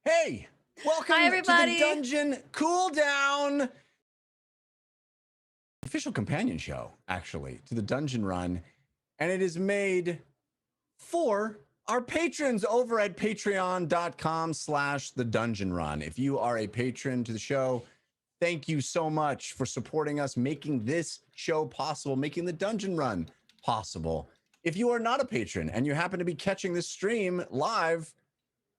Hey, welcome Hi, to everybody. the Dungeon Cooldown, official companion show, actually, to the Dungeon Run. And it is made for our patrons over at patreon.com/the Dungeon Run. If you are a patron to the show, thank you so much for supporting us, making this show possible, making the Dungeon Run possible. If you are not a patron and you happen to be catching this stream live,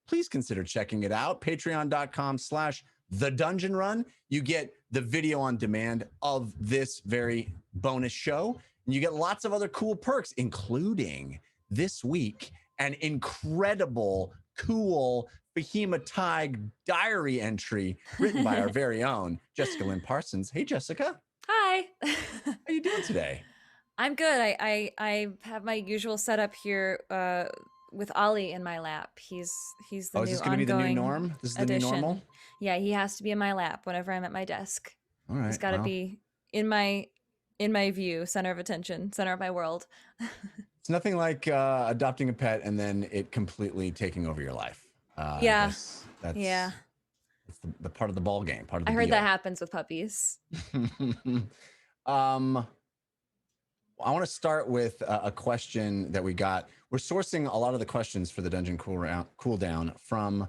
please consider checking it out. Patreon.com/the Dungeon Run. You get the video on demand of this very bonus show. And you get lots of other cool perks, including this week, an incredible, cool Behemoth Tig diary entry written by our very own Jessica Lynn Parsons. Hey, Jessica. Hi. How you doing today? I'm good. I have my usual setup here with Ollie in my lap. He's the Oh, new is this going to be the new ongoing norm? This is the addition. new normal? Yeah, he has to be in my lap whenever I'm at my desk. All right. He's got to be in my view, center of attention, center of my world. It's nothing like adopting a pet and then it completely taking over your life. Yeah. I guess that's the part of the ball game. Part of the I heard deal. that happens with puppies. I want to start with a question that we got. We're sourcing a lot of the questions for the Dungeon Cooldown from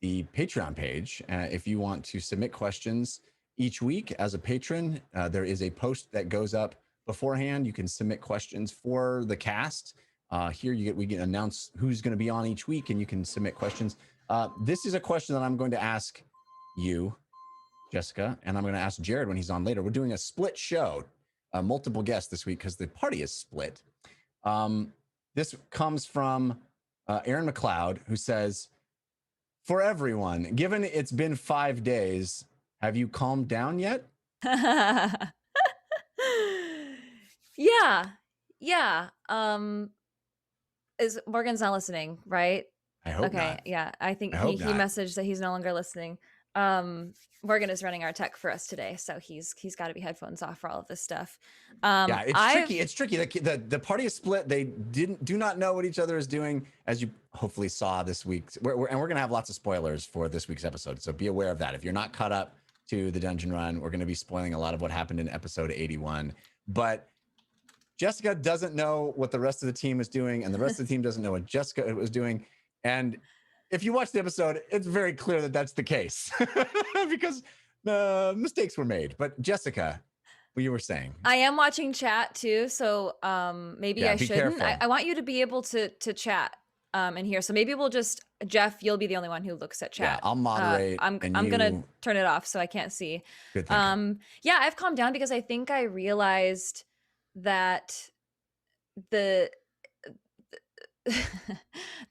the Patreon page. If you want to submit questions each week as a patron, there is a post that goes up beforehand. You can submit questions for the cast. Here we get announce who's going to be on each week, and you can submit questions. This is a question that I'm going to ask you, Jessica, and I'm going to ask Jared when he's on later. We're doing a split show, multiple guests this week because the party is split. This comes from Aaron McLeod, who says, for everyone, given it's been 5 days, have you calmed down yet? Yeah. Is Morgan's not listening, right? I hope okay, not. yeah. I think I he hope not. messaged that he's no longer listening. Morgan is running our tech for us today, so he's got to be headphones off for all of this stuff. Yeah, it's tricky. The party is split. They do not know what each other is doing, as you hopefully saw this week. And we're going to have lots of spoilers for this week's episode, so be aware of that. If you're not caught up to the Dungeon Run, we're going to be spoiling a lot of what happened in episode 81. But Jessica doesn't know what the rest of the team is doing, and the rest of the team doesn't know what Jessica was doing. And if you watch the episode, it's very clear that that's the case because mistakes were made. But Jessica, what you were saying. I am watching chat too, so maybe I shouldn't. I want you to be able to chat in here. So maybe we'll just, Jeff, you'll be the only one who looks at chat. Yeah, I'll moderate. I'm gonna turn it off so I can't see. Good thinking. Yeah, I've calmed down because I think I realized that the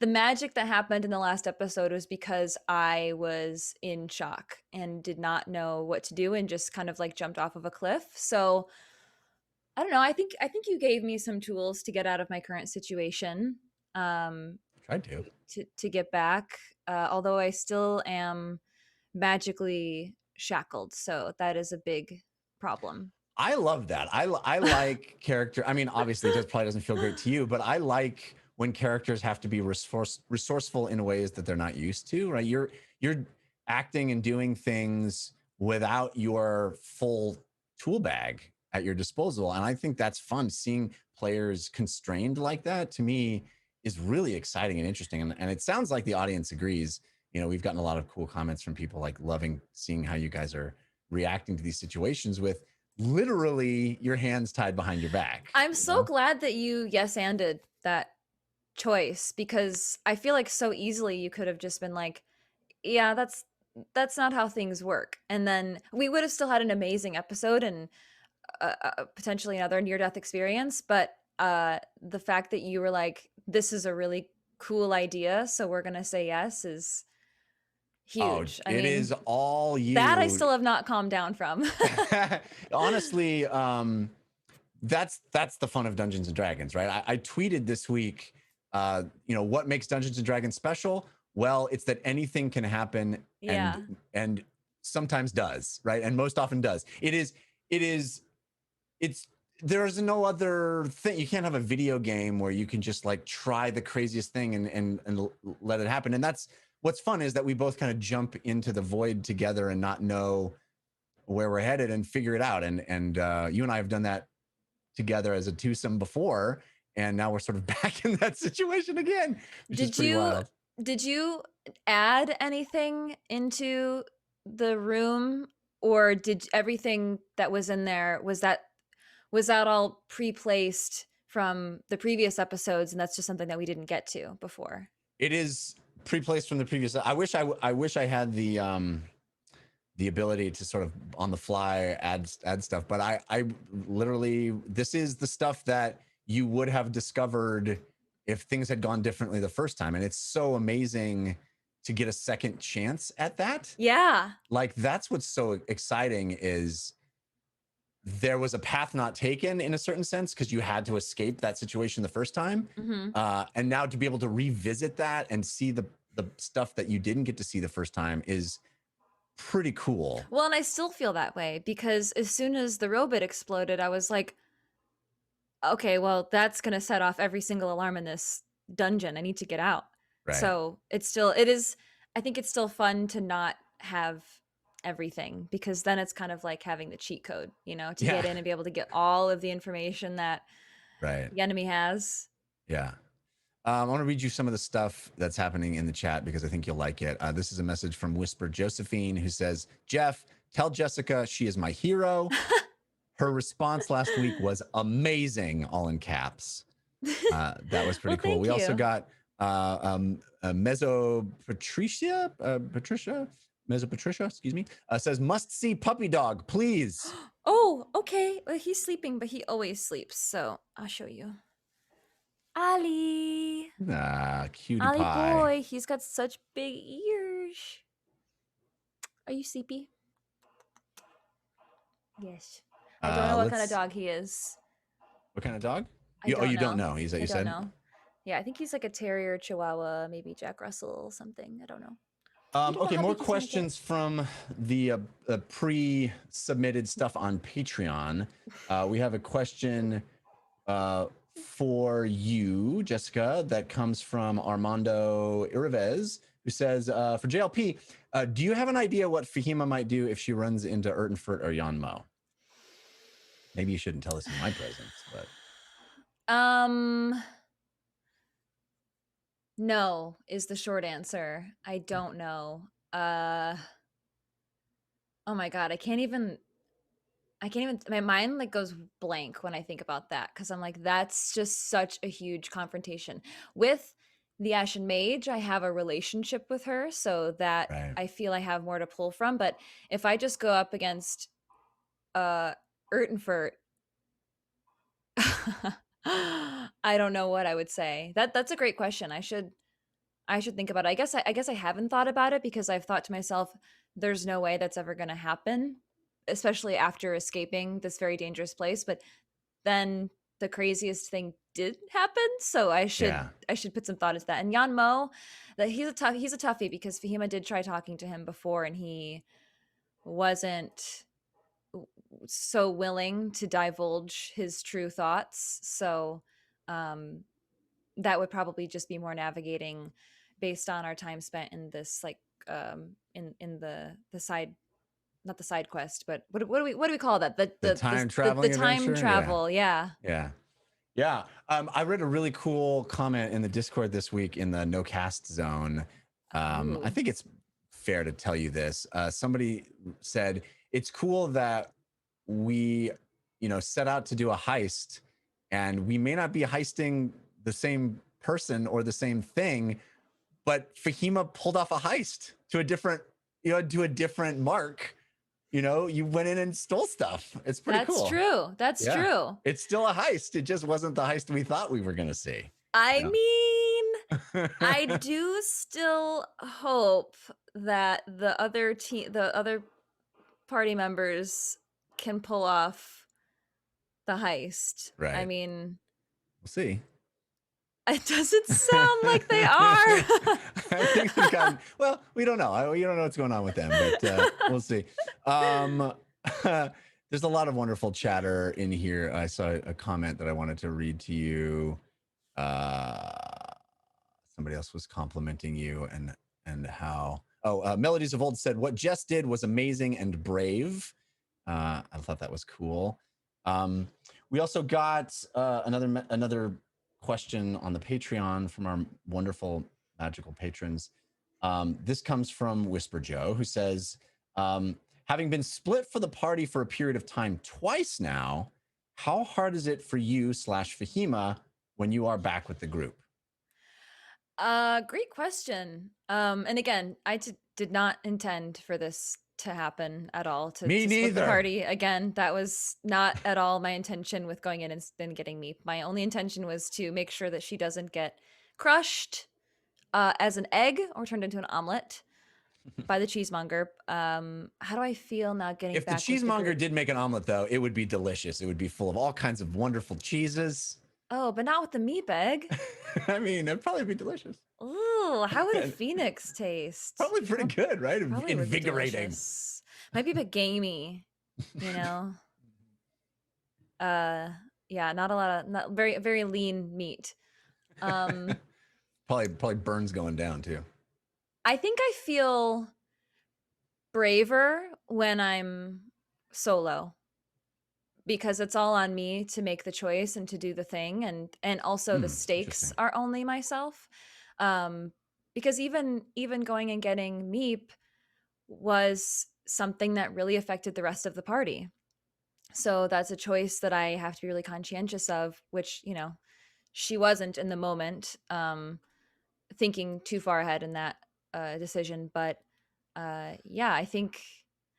magic that happened in the last episode was because I was in shock and did not know what to do and just kind of like jumped off of a cliff. So I don't know. I think you gave me some tools to get out of my current situation. Tried to get back, although I still am magically shackled. So that is a big problem. I love that. I like character. I mean, obviously, it probably doesn't feel great to you, but I like when characters have to be resourceful in ways that they're not used to. Right? You're acting and doing things without your full tool bag at your disposal, and I think that's fun. Seeing players constrained like that, to me, is really exciting and interesting. And it sounds like the audience agrees. You know, we've gotten a lot of cool comments from people like loving seeing how you guys are reacting to these situations with literally your hands tied behind your back. I'm so glad that you yes-anded that choice, because I feel like so easily you could have just been like, yeah, that's not how things work. And then we would have still had an amazing episode and potentially another near-death experience. But the fact that you were like, this is a really cool idea, so we're going to say yes, is huge. I mean, it is all you. That I still have not calmed down from. Honestly, that's the fun of Dungeons and Dragons, right? I tweeted this week, what makes Dungeons and Dragons special? Well, it's that anything can happen, and sometimes does, right? And most often does. There's no other thing. You can't have a video game where you can just like try the craziest thing and let it happen. And that's what's fun is that we both kind of jump into the void together and not know where we're headed and figure it out. And you and I have done that together as a twosome before, and now we're sort of back in that situation again, which is pretty wild. Did you add anything into the room, or did everything that was in there, was that all pre-placed from the previous episodes, and that's just something that we didn't get to before? It is pre-placed from the previous. I wish I had the ability to sort of on the fly add stuff, but I literally, this is the stuff that you would have discovered if things had gone differently the first time. And it's so amazing to get a second chance at that. Yeah. Like, that's what's so exciting, is there was a path not taken in a certain sense because you had to escape that situation the first time. And now to be able to revisit that and see the stuff that you didn't get to see the first time is pretty cool. Well, and I still feel that way, because as soon as the robot exploded, I was like, okay, well, that's going to set off every single alarm in this dungeon. I need to get out. Right. So I think it's still fun to not have everything, because then it's kind of like having the cheat code, to get in and be able to get all of the information that the enemy has. Yeah. I want to read you some of the stuff that's happening in the chat because I think you'll like it. This is a message from Whisper Josephine, who says, Jeff, tell Jessica she is my hero. Her response last week was amazing, all in caps. That was pretty cool. We also got Meso Patricia, excuse me, says, must see puppy dog, please. Oh, okay. Well, he's sleeping, but he always sleeps. So I'll show you. Ali. Cutie Ali pie. boy, he's got such big ears. Are you sleepy? Yes. I don't know what kind of dog he is. What kind of dog? You don't know. You said? Know. Yeah, I think he's like a terrier, Chihuahua, maybe Jack Russell, something. I don't know. Okay, more questions from the pre-submitted stuff on Patreon. We have a question for you, Jessica, that comes from Armando Irvez, who says, for JLP, do you have an idea what Fahima might do if she runs into Ertenfurt or Yanmo? Maybe you shouldn't tell us in my presence, but... No is the short answer. I don't know. Oh my God, I can't even, my mind like goes blank when I think about that, because I'm like, that's just such a huge confrontation. With the Ashen Mage, I have a relationship with her, so that I feel I have more to pull from. But if I just go up against Ertenfurt, I don't know what I would say. That's a great question. I should think about it. I guess I haven't thought about it, because I've thought to myself, there's no way that's ever going to happen, especially after escaping this very dangerous place. But then the craziest thing did happen, so I should put some thought into that. And Yanmo, that he's a toughie, because Fahima did try talking to him before, and he wasn't so willing to divulge his true thoughts. So that would probably just be more navigating based on our time spent in this, like in the side, not the side quest, but what do we call that? The time traveling, the time travel. Yeah. I read a really cool comment in the Discord this week in the no cast zone. I think it's fair to tell you this. Somebody said it's cool that we set out to do a heist, and we may not be heisting the same person or the same thing, but Fahima pulled off a heist to a different mark. You went in and stole stuff. It's pretty cool. That's true. That's true. It's still a heist. It just wasn't the heist we thought we were going to see. I mean, I do still hope that the other party members can pull off the heist. Right. I mean, we'll see. It doesn't sound like they are. I think they've gotten, well, we don't know. We don't know what's going on with them, but we'll see. There's a lot of wonderful chatter in here. I saw a comment that I wanted to read to you. Somebody else was complimenting you, and and how. Melodies of Old said, what Jess did was amazing and brave. I thought that was cool. We also got another question on the Patreon from our wonderful magical patrons. This comes from Whisper Joe, who says, having been split for the party for a period of time twice now, how hard is it for you / Fahima when you are back with the group? Great question. And again, I did not intend for this to happen at all. To split the party again. That was not at all my intention with going in and then getting me. My only intention was to make sure that she doesn't get crushed as an egg or turned into an omelet by the cheesemonger. How do I feel now getting if back? If the cheesemonger did make an omelet, though, it would be delicious. It would be full of all kinds of wonderful cheeses. Oh, but not with the meat bag. I mean, it'd probably be delicious. Ooh, how would a phoenix taste? Probably pretty good, right? Invigorating. Might be a bit gamey, you know. Yeah, not a lot of, not very lean meat. Probably burns going down too. I think I feel braver when I'm solo, because it's all on me to make the choice and to do the thing, and also the stakes are only myself. Because even going and getting Meep was something that really affected the rest of the party. So that's a choice that I have to be really conscientious of, which, you know, she wasn't in the moment, thinking too far ahead in that decision. But yeah, I think,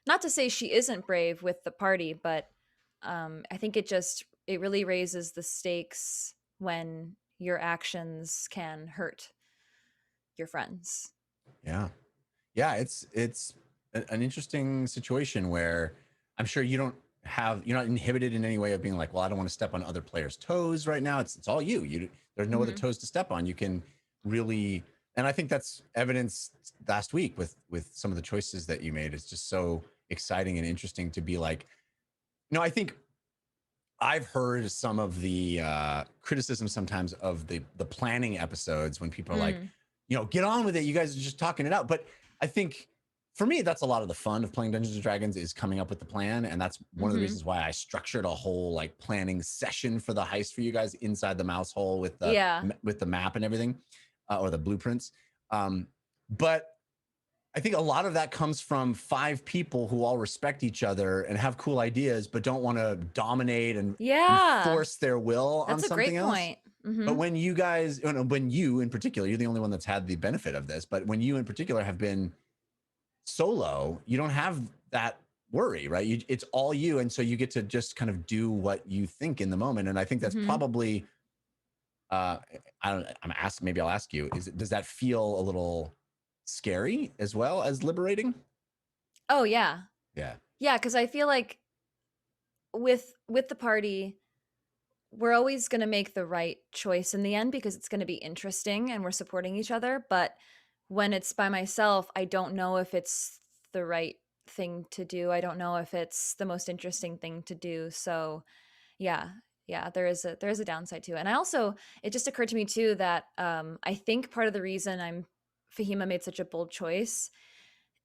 not to say she isn't brave with the party, but I think it really raises the stakes when your actions can hurt your friends. Yeah. It's an interesting situation where I'm sure you're not inhibited in any way of being like, well, I don't want to step on other players' toes right now. It's all you. There's no other toes to step on. You can really, and I think that's evidence last week with some of the choices that you made. It's just so exciting and interesting to be like, I think I've heard some of the criticism sometimes of the planning episodes when people are like, get on with it. You guys are just talking it out. But I think for me, that's a lot of the fun of playing Dungeons and Dragons, is coming up with the plan. And that's one of the reasons why I structured a whole like planning session for the heist for you guys inside the mouse hole with the map and everything, or the blueprints. But I think a lot of that comes from 5 people who all respect each other and have cool ideas, but don't want to dominate and force their will on something else. That's a great point. But when you guys, when you in particular, you're the only one that's had the benefit of this, but when you in particular have been solo, you don't have that worry, right? It's all you. And so you get to just kind of do what you think in the moment. And I think that's probably, maybe I'll ask you, does that feel a little scary as well as liberating? Oh yeah. Yeah, because I feel like with the party, we're always going to make the right choice in the end because it's going to be interesting and we're supporting each other. But when it's by myself, I don't know if it's the right thing to do. I don't know if it's the most interesting thing to do. So yeah, there is a downside to it. And it just occurred to me too that I think part of the reason Fahima made such a bold choice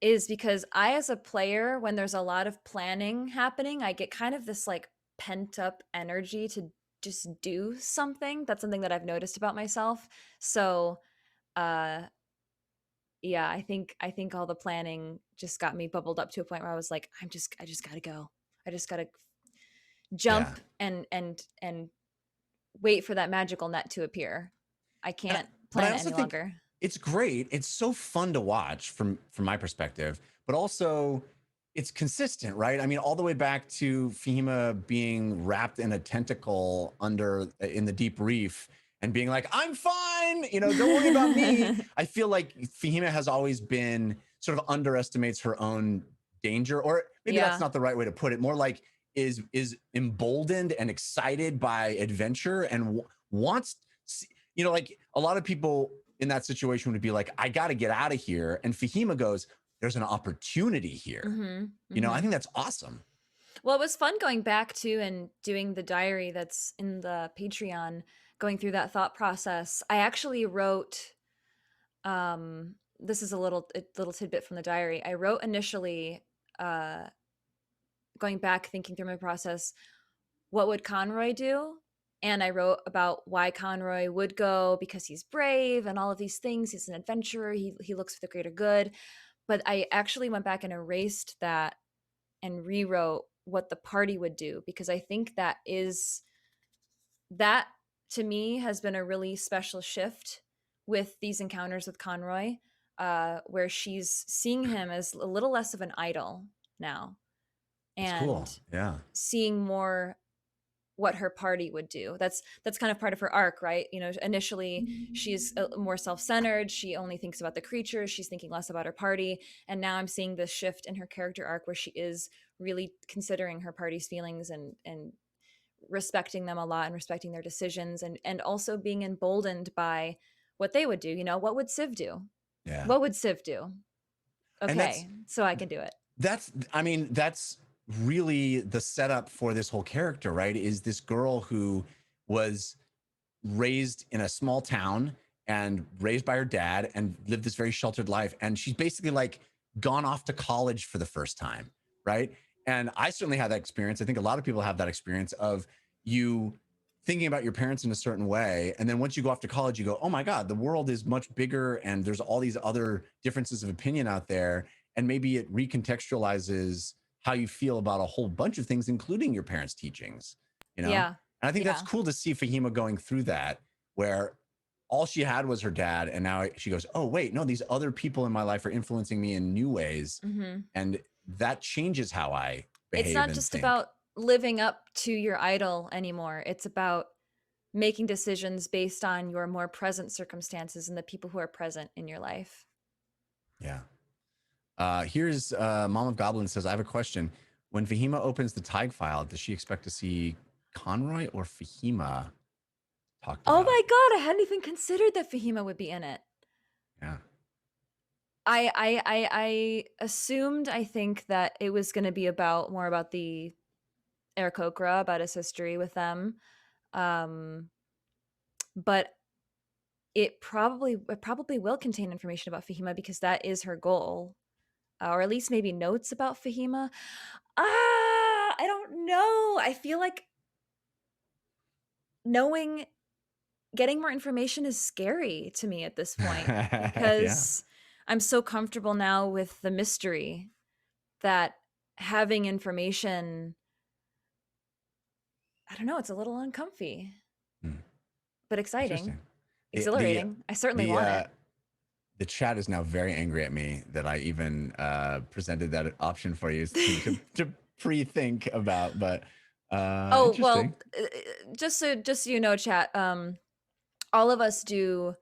is because I, as a player, when there's a lot of planning happening, I get kind of this like pent up energy to just do something. That's something that I've noticed about myself. So yeah, I think all the planning just got me bubbled up to a point where I was like, I just gotta go. I just gotta jump and wait for that magical net to appear. I can't plan any longer. It's great. It's so fun to watch from my perspective, but also it's consistent, right? I mean, all the way back to Fahima being wrapped in a tentacle in the deep reef and being like, I'm fine, don't worry about me. I feel like Fahima has always been sort of underestimates her own danger, or maybe that's not the right way to put it. More like is emboldened and excited by adventure and wants, like a lot of people in that situation would be like, I got to get out of here. And Fahima goes, there's an opportunity here. I think that's awesome. Well, it was fun going back to and doing the diary that's in the Patreon, going through that thought process. I actually wrote this is a little tidbit from the diary. I wrote initially, going back, thinking through my process, what would Conroy do? And I wrote about why Conroy would go, because he's brave and all of these things. He's an adventurer. He looks for the greater good. But I actually went back and erased that and rewrote what the party would do, because I think that to me has been a really special shift with these encounters with Conroy, where she's seeing him as a little less of an idol now, That's cool. and Yeah. seeing more what her party would do. That's kind of part of her arc, right? You know, initially she's more self-centered. She only thinks about the creatures. She's thinking less about her party. And now I'm seeing this shift in her character arc where she is really considering her party's feelings and respecting them a lot and respecting their decisions, and also being emboldened by what they would do. You know, what would Civ do? Yeah. What would Civ do? And Okay, so I can do it. That's really the setup for this whole character, right? Is this girl who was raised in a small town and raised by her dad and lived this very sheltered life. And she's basically like gone off to college for the first time, right? And I certainly had that experience. I think a lot of people have that experience of you thinking about your parents in a certain way. And then once you go off to college, you go, oh my God, the world is much bigger and there's all these other differences of opinion out there. And maybe it recontextualizes how you feel about a whole bunch of things, including your parents' teachings, you know? Yeah. And I think that's cool to see Fahima going through that, where all she had was her dad. And now she goes, oh, wait, no, these other people in my life are influencing me in new ways. Mm-hmm. And that changes how I behave. It's not just about living up to your idol anymore. It's about making decisions based on your more present circumstances and the people who are present in your life. Yeah. Here's Mom of Goblin says, I have a question. When Fahima opens the tag file, does she expect to see Conroy or Fahima talked about? Oh my God, I hadn't even considered that Fahima would be in it. Yeah. I assumed, I think, that it was going to be more about the Aarakocra, about his history with them. But it probably will contain information about Fahima, because that is her goal. Or at least maybe notes about Fahima. I don't know. I feel like getting more information is scary to me at this point, because I'm so comfortable now with the mystery that having information, I don't know, it's a little uncomfy, but exciting, exhilarating. I certainly want it. The chat is now very angry at me that I even presented that option for you to pre-think about, but oh well, just so you know, chat, all of us do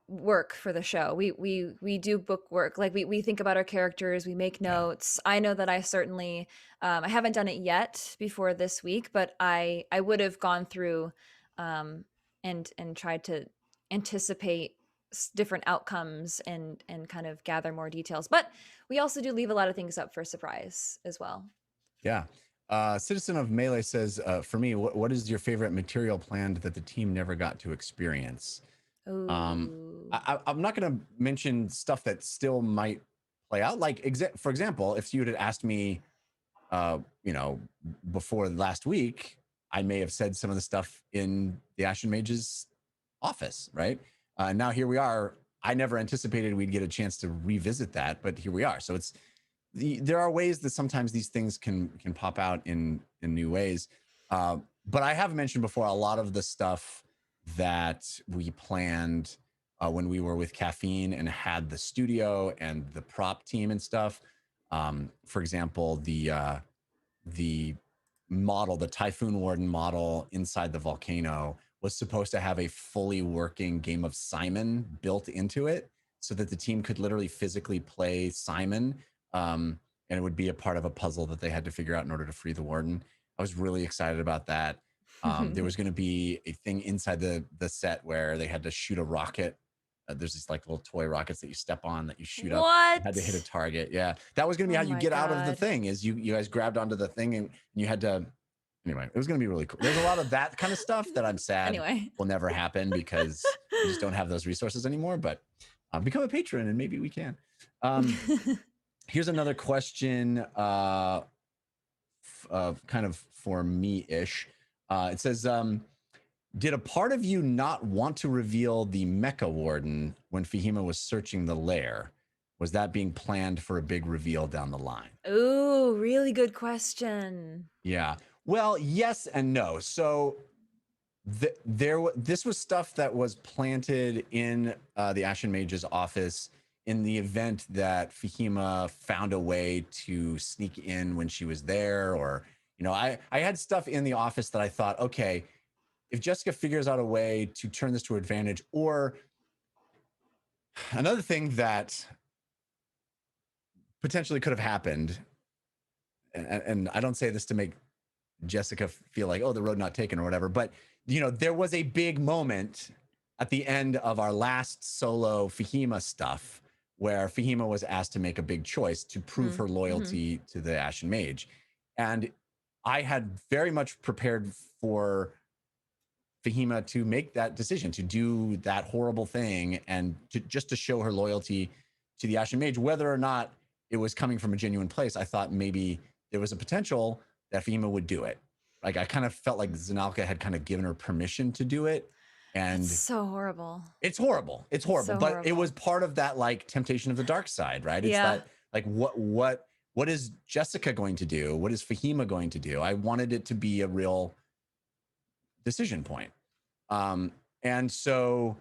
work for the show. We do book work. Like we think about our characters, we make notes. I know that I certainly I haven't done it yet before this week, but I would have gone through and tried to anticipate different outcomes and kind of gather more details. But we also do leave a lot of things up for surprise as well. Yeah. Citizen of Melee says, for me, what is your favorite material planned that the team never got to experience? I'm not going to mention stuff that still might play out. Like, for example, if you had asked me, before last week, I may have said some of the stuff in the Ashen Mage's office, right? Now here we are. I never anticipated we'd get a chance to revisit that, but here we are. So there are ways that sometimes these things can pop out in new ways. But I have mentioned before a lot of the stuff that we planned when we were with Caffeine and had the studio and the prop team and stuff. For example, the model, the Typhoon Warden model inside the volcano was supposed to have a fully working game of Simon built into it so that the team could literally physically play Simon. And it would be a part of a puzzle that they had to figure out in order to free the Warden. I was really excited about that. There was going to be a thing inside the set where they had to shoot a rocket. There's these like little toy rockets that you step on that you shoot up. You had to hit a target. Yeah, that was going to be how you get out of the thing. Is you guys grabbed onto the thing and you had to. Anyway, it was going to be really cool. There's a lot of that kind of stuff that I'm sad will never happen because we just don't have those resources anymore. But Become a patron and maybe we can. Here's another question, kind of for me-ish. It says, did a part of you not want to reveal the Mecha Warden when Fahima was searching the lair? Was that being planned for a big reveal down the line? Ooh, really good question. Yeah. Well, yes and no. So this was stuff that was planted in the Ashen Mage's office in the event that Fahima found a way to sneak in when she was there, or I had stuff in the office that I thought, okay, if Jessica figures out a way to turn this to her advantage, or another thing that potentially could have happened, and I don't say this to make Jessica feel like, oh, the road not taken or whatever, but there was a big moment at the end of our last solo Fahima stuff where Fahima was asked to make a big choice to prove her loyalty to the Ashen Mage. And I had very much prepared for Fahima to make that decision, to do that horrible thing, and just to show her loyalty to the Ashen Mage, whether or not it was coming from a genuine place. I thought maybe there was a potential that Fahima would do it. Like, I kind of felt like Zanalka had kind of given her permission to do it. And that's so horrible. It's horrible. It's horrible. So but horrible. It was part of that like temptation of the dark side, right? It's that like what is Jessica going to do? What is Fahima going to do? I wanted it to be a real decision point. And so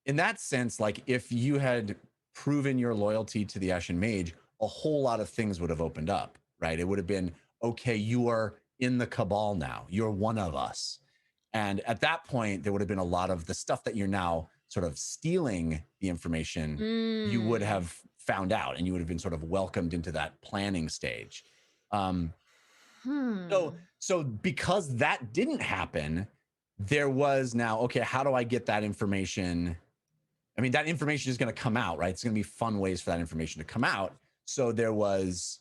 in that sense, like if you had proven your loyalty to the Ashen Mage, a whole lot of things would have opened up, right? It would have been, okay, you are in the cabal now. You're one of us. And at that point, there would have been a lot of the stuff that you're now sort of stealing the information you would have found out, and you would have been sort of welcomed into that planning stage. So because that didn't happen, there was now, okay, how do I get that information? I mean, that information is going to come out, right? It's going to be fun ways for that information to come out. So there was,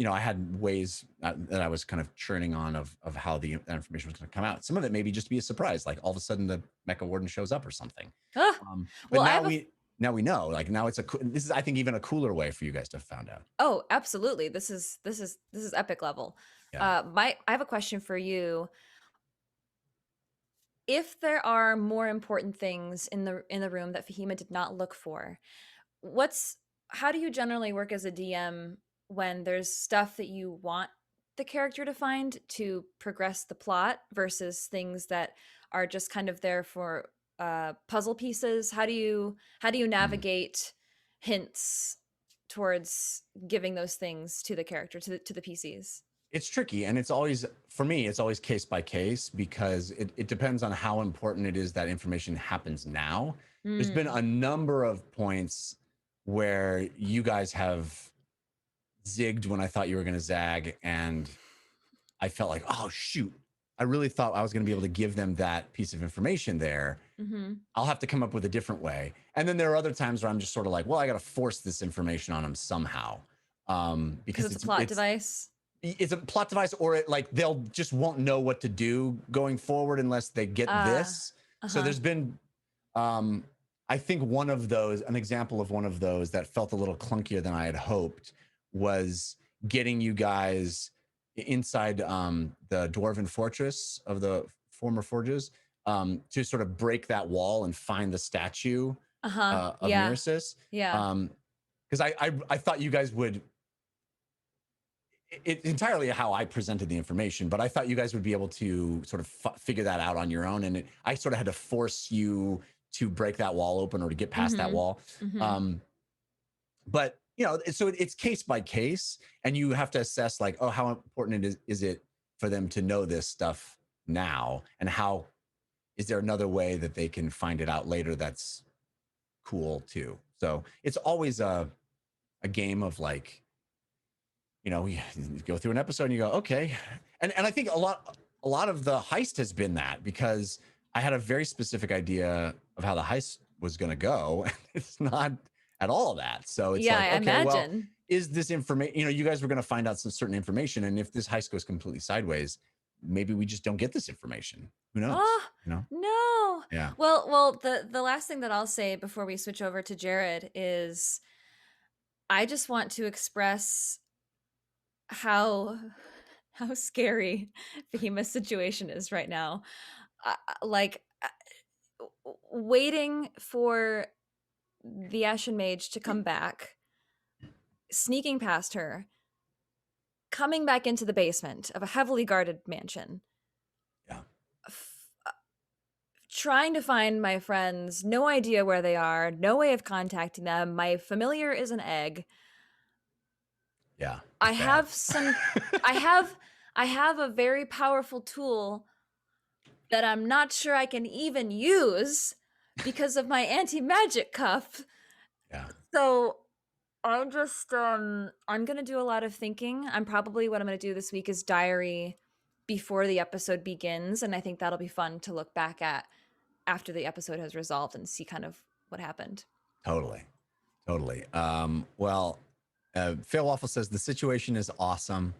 I had ways that I was kind of churning on of how that information was going to come out. Some of it maybe just be a surprise, like all of a sudden the Mecha Warden shows up or something. But well, now we know. Like now this is, I think, even a cooler way for you guys to have found out. Oh, absolutely. This is epic level. Yeah. I have a question for you. If there are more important things in the room that Fahima did not look for, how do you generally work as a DM when there's stuff that you want the character to find to progress the plot versus things that are just kind of there for puzzle pieces? How do you navigate hints towards giving those things to the character, to the PCs? It's tricky, and it's always, for me, it's always case by case, because it depends on how important it is that information happens now. There's been a number of points where you guys have zigged when I thought you were going to zag, and I felt like, oh shoot, I really thought I was going to be able to give them that piece of information there. I'll have to come up with a different way. And then there are other times where I'm just sort of like, well, I got to force this information on them somehow, because it's a plot device. It's a plot device, or they'll just won't know what to do going forward unless they get this. So there's been, I think an example of one of those that felt a little clunkier than I had hoped was getting you guys inside the Dwarven fortress of the former forges, to sort of break that wall and find the statue of Neresis. Because I thought you guys would, it's entirely how I presented the information, but I thought you guys would be able to sort of figure that out on your own. And I sort of had to force you to break that wall open or to get past that wall. But, so it's case by case, and you have to assess like, oh, how important is it for them to know this stuff now? And how is there another way that they can find it out later that's cool too? So it's always a game of like, you go through an episode and you go, okay. And I think a lot of the heist has been that, because I had a very specific idea of how the heist was going to go. And it's not at all that. So it's like, okay, imagine. Well, is this information, you guys were going to find out some certain information. And if this heist goes completely sideways, maybe we just don't get this information. Who knows? Oh, You know? no. Yeah. Well, the last thing that I'll say before we switch over to Jared is I just want to express how scary Fahima's situation is right now. Like waiting for the Ashen Mage to come back, sneaking past her, coming back into the basement of a heavily guarded mansion. Yeah. Trying to find my friends, no idea where they are, no way of contacting them. My familiar is an egg. Yeah. I have some I have a very powerful tool that I'm not sure I can even use because of my anti-magic cuff. Yeah. So I'm just I'm gonna do a lot of thinking. What I'm gonna do this week is diary before the episode begins, and I think that'll be fun to look back at after the episode has resolved and see kind of what happened. Totally. Well, Phil Waffle says the situation is awesome.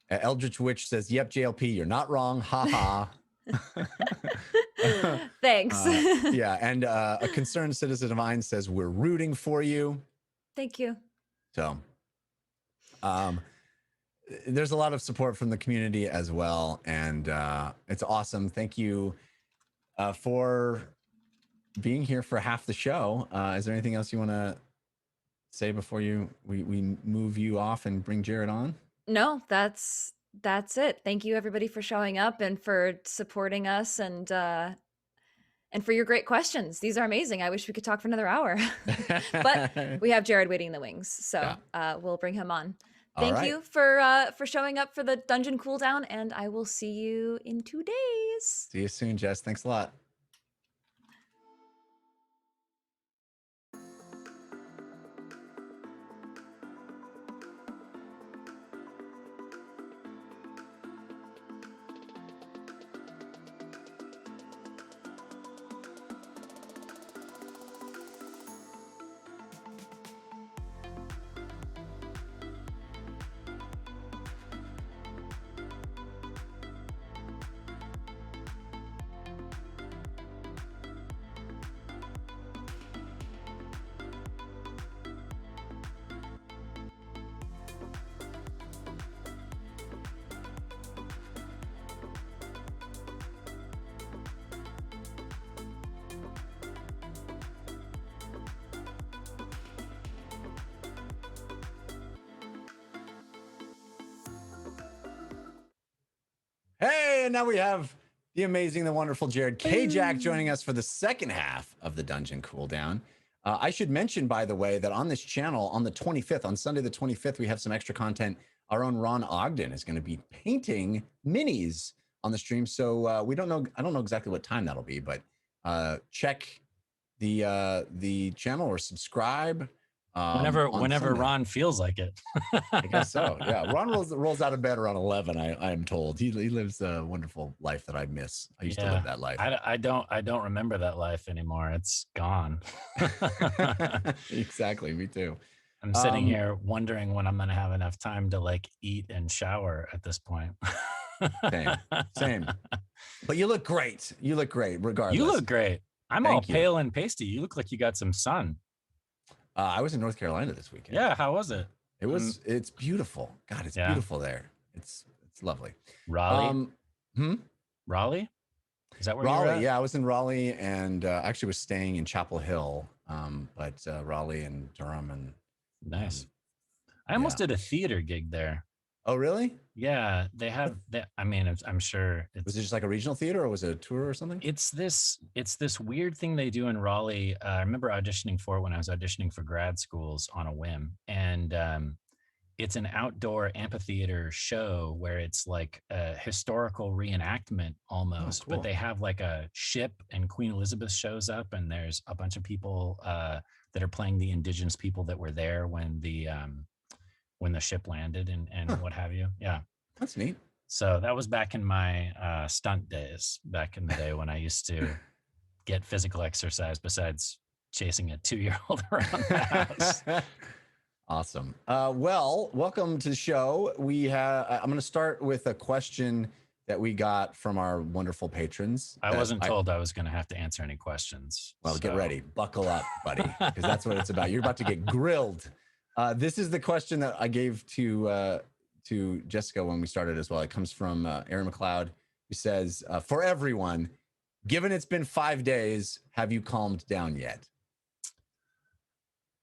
Eldritch Witch says, "Yep, JLP, you're not wrong. Ha ha." Thanks. Yeah, and a concerned citizen of mine says, "We're rooting for you." Thank you. So, there's a lot of support from the community as well, and it's awesome. Thank you for being here for half the show. Is there anything else you want to say before we move you off and bring Jared on? No, that's it. Thank you everybody for showing up and for supporting us and for your great questions. These are amazing. I wish we could talk for another hour. But we have Jared waiting in the wings, so we'll bring him on. Thank you for showing up for the dungeon cooldown, and I will see you in 2 days. See you soon, Jess. Thanks a lot. Hey, and now we have the amazing, the wonderful Jared Kjack joining us for the second half of the Dungeon Cooldown. I should mention, by the way, that on this channel, on the 25th, on Sunday the 25th, we have some extra content. Our own Ron Ogden is going to be painting minis on the stream. So we don't know. I don't know exactly what time that'll be, but check the channel or subscribe. Whenever Ron feels like it. I guess so. Yeah, Ron rolls out of bed around 11. I am told he lives a wonderful life that I miss. I used to live that life. I don't remember that life anymore. It's gone. Exactly. Me too. I'm sitting here wondering when I'm going to have enough time to like eat and shower at this point. Same. But you look great. You look great, regardless. You look great. I'm all pale and pasty. You look like you got some sun. I was in North Carolina this weekend. Yeah, how was it? It's beautiful. God, it's beautiful there. It's lovely. Raleigh. Raleigh? Is that where Raleigh? you're at? Yeah, I was in Raleigh and actually was staying in Chapel Hill. But Raleigh and Durham and nice. I almost did a theater gig there. Oh, really? Yeah, they have that. I mean, I'm sure. Was it just like a regional theater, or was it a tour or something? It's this weird thing they do in Raleigh. I remember auditioning for it when I was auditioning for grad schools on a whim, and it's an outdoor amphitheater show where it's like a historical reenactment almost. Oh, cool. But they have like a ship, and Queen Elizabeth shows up, and there's a bunch of people that are playing the indigenous people that were there when the ship landed and what have you. Yeah. That's neat. So that was back in my stunt days, back in the day when I used to get physical exercise besides chasing a 2-year-old around the house. Awesome. Well, welcome to the show. I'm going to start with a question that we got from our wonderful patrons. I wasn't told I was going to have to answer any questions. Well, get ready. Buckle up, buddy, because that's what it's about. You're about to get grilled. This is the question that I gave to Jessica when we started as well. It comes from Aaron McLeod, who says, for everyone, given it's been 5 days, have you calmed down yet?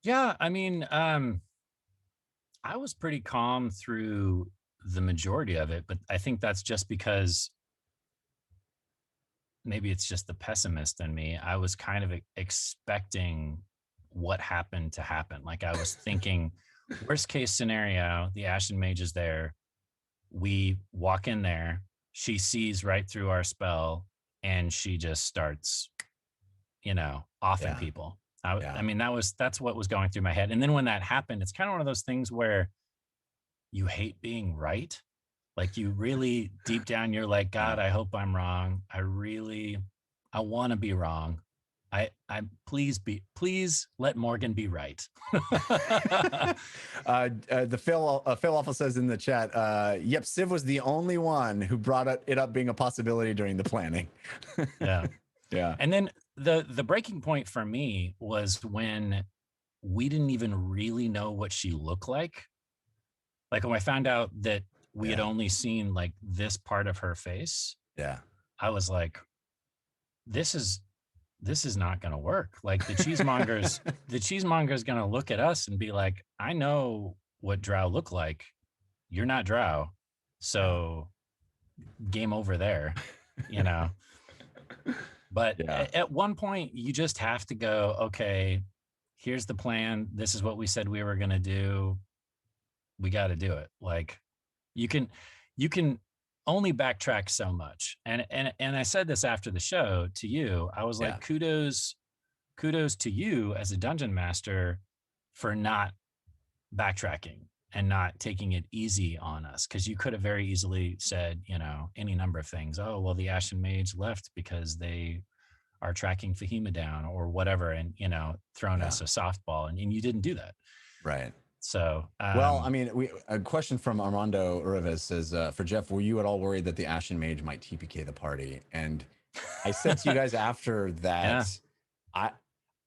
Yeah, I mean, I was pretty calm through the majority of it, but I think that's just because maybe it's just the pessimist in me. I was kind of expecting what happened to happen. Like I was thinking, worst case scenario, the Ashen Mage is there. We walk in there. She sees right through our spell and she just starts, offing people. I mean, that's what was going through my head. And then when that happened, it's kind of one of those things where you hate being right. Like you really deep down, you're like, God, I hope I'm wrong. I want to be wrong. Please let Morgan be right. The Phil also says in the chat, yep, Civ was the only one who brought it up being a possibility during the planning. Yeah. Yeah. And then the breaking point for me was when we didn't even really know what she looked like. Like when I found out that we had only seen like this part of her face. Yeah. I was like, this is not going to work. Like the cheesemonger's going to look at us and be like, I know what Drow look like. You're not Drow. So game over there, But at one point you just have to go, okay, here's the plan. This is what we said we were going to do. We got to do it. Like you can only backtrack so much. And I said this after the show to you. I was like, kudos to you as a dungeon master for not backtracking and not taking it easy on us. Cause you could have very easily said, any number of things. Oh, well, the Ashen Mage left because they are tracking Fahima down or whatever. And, thrown us a softball and you didn't do that. Right. So, well, I mean, a question from Armando Urives says, for Jeff, were you at all worried that the Ashen Mage might TPK the party? And I said to you guys after that, I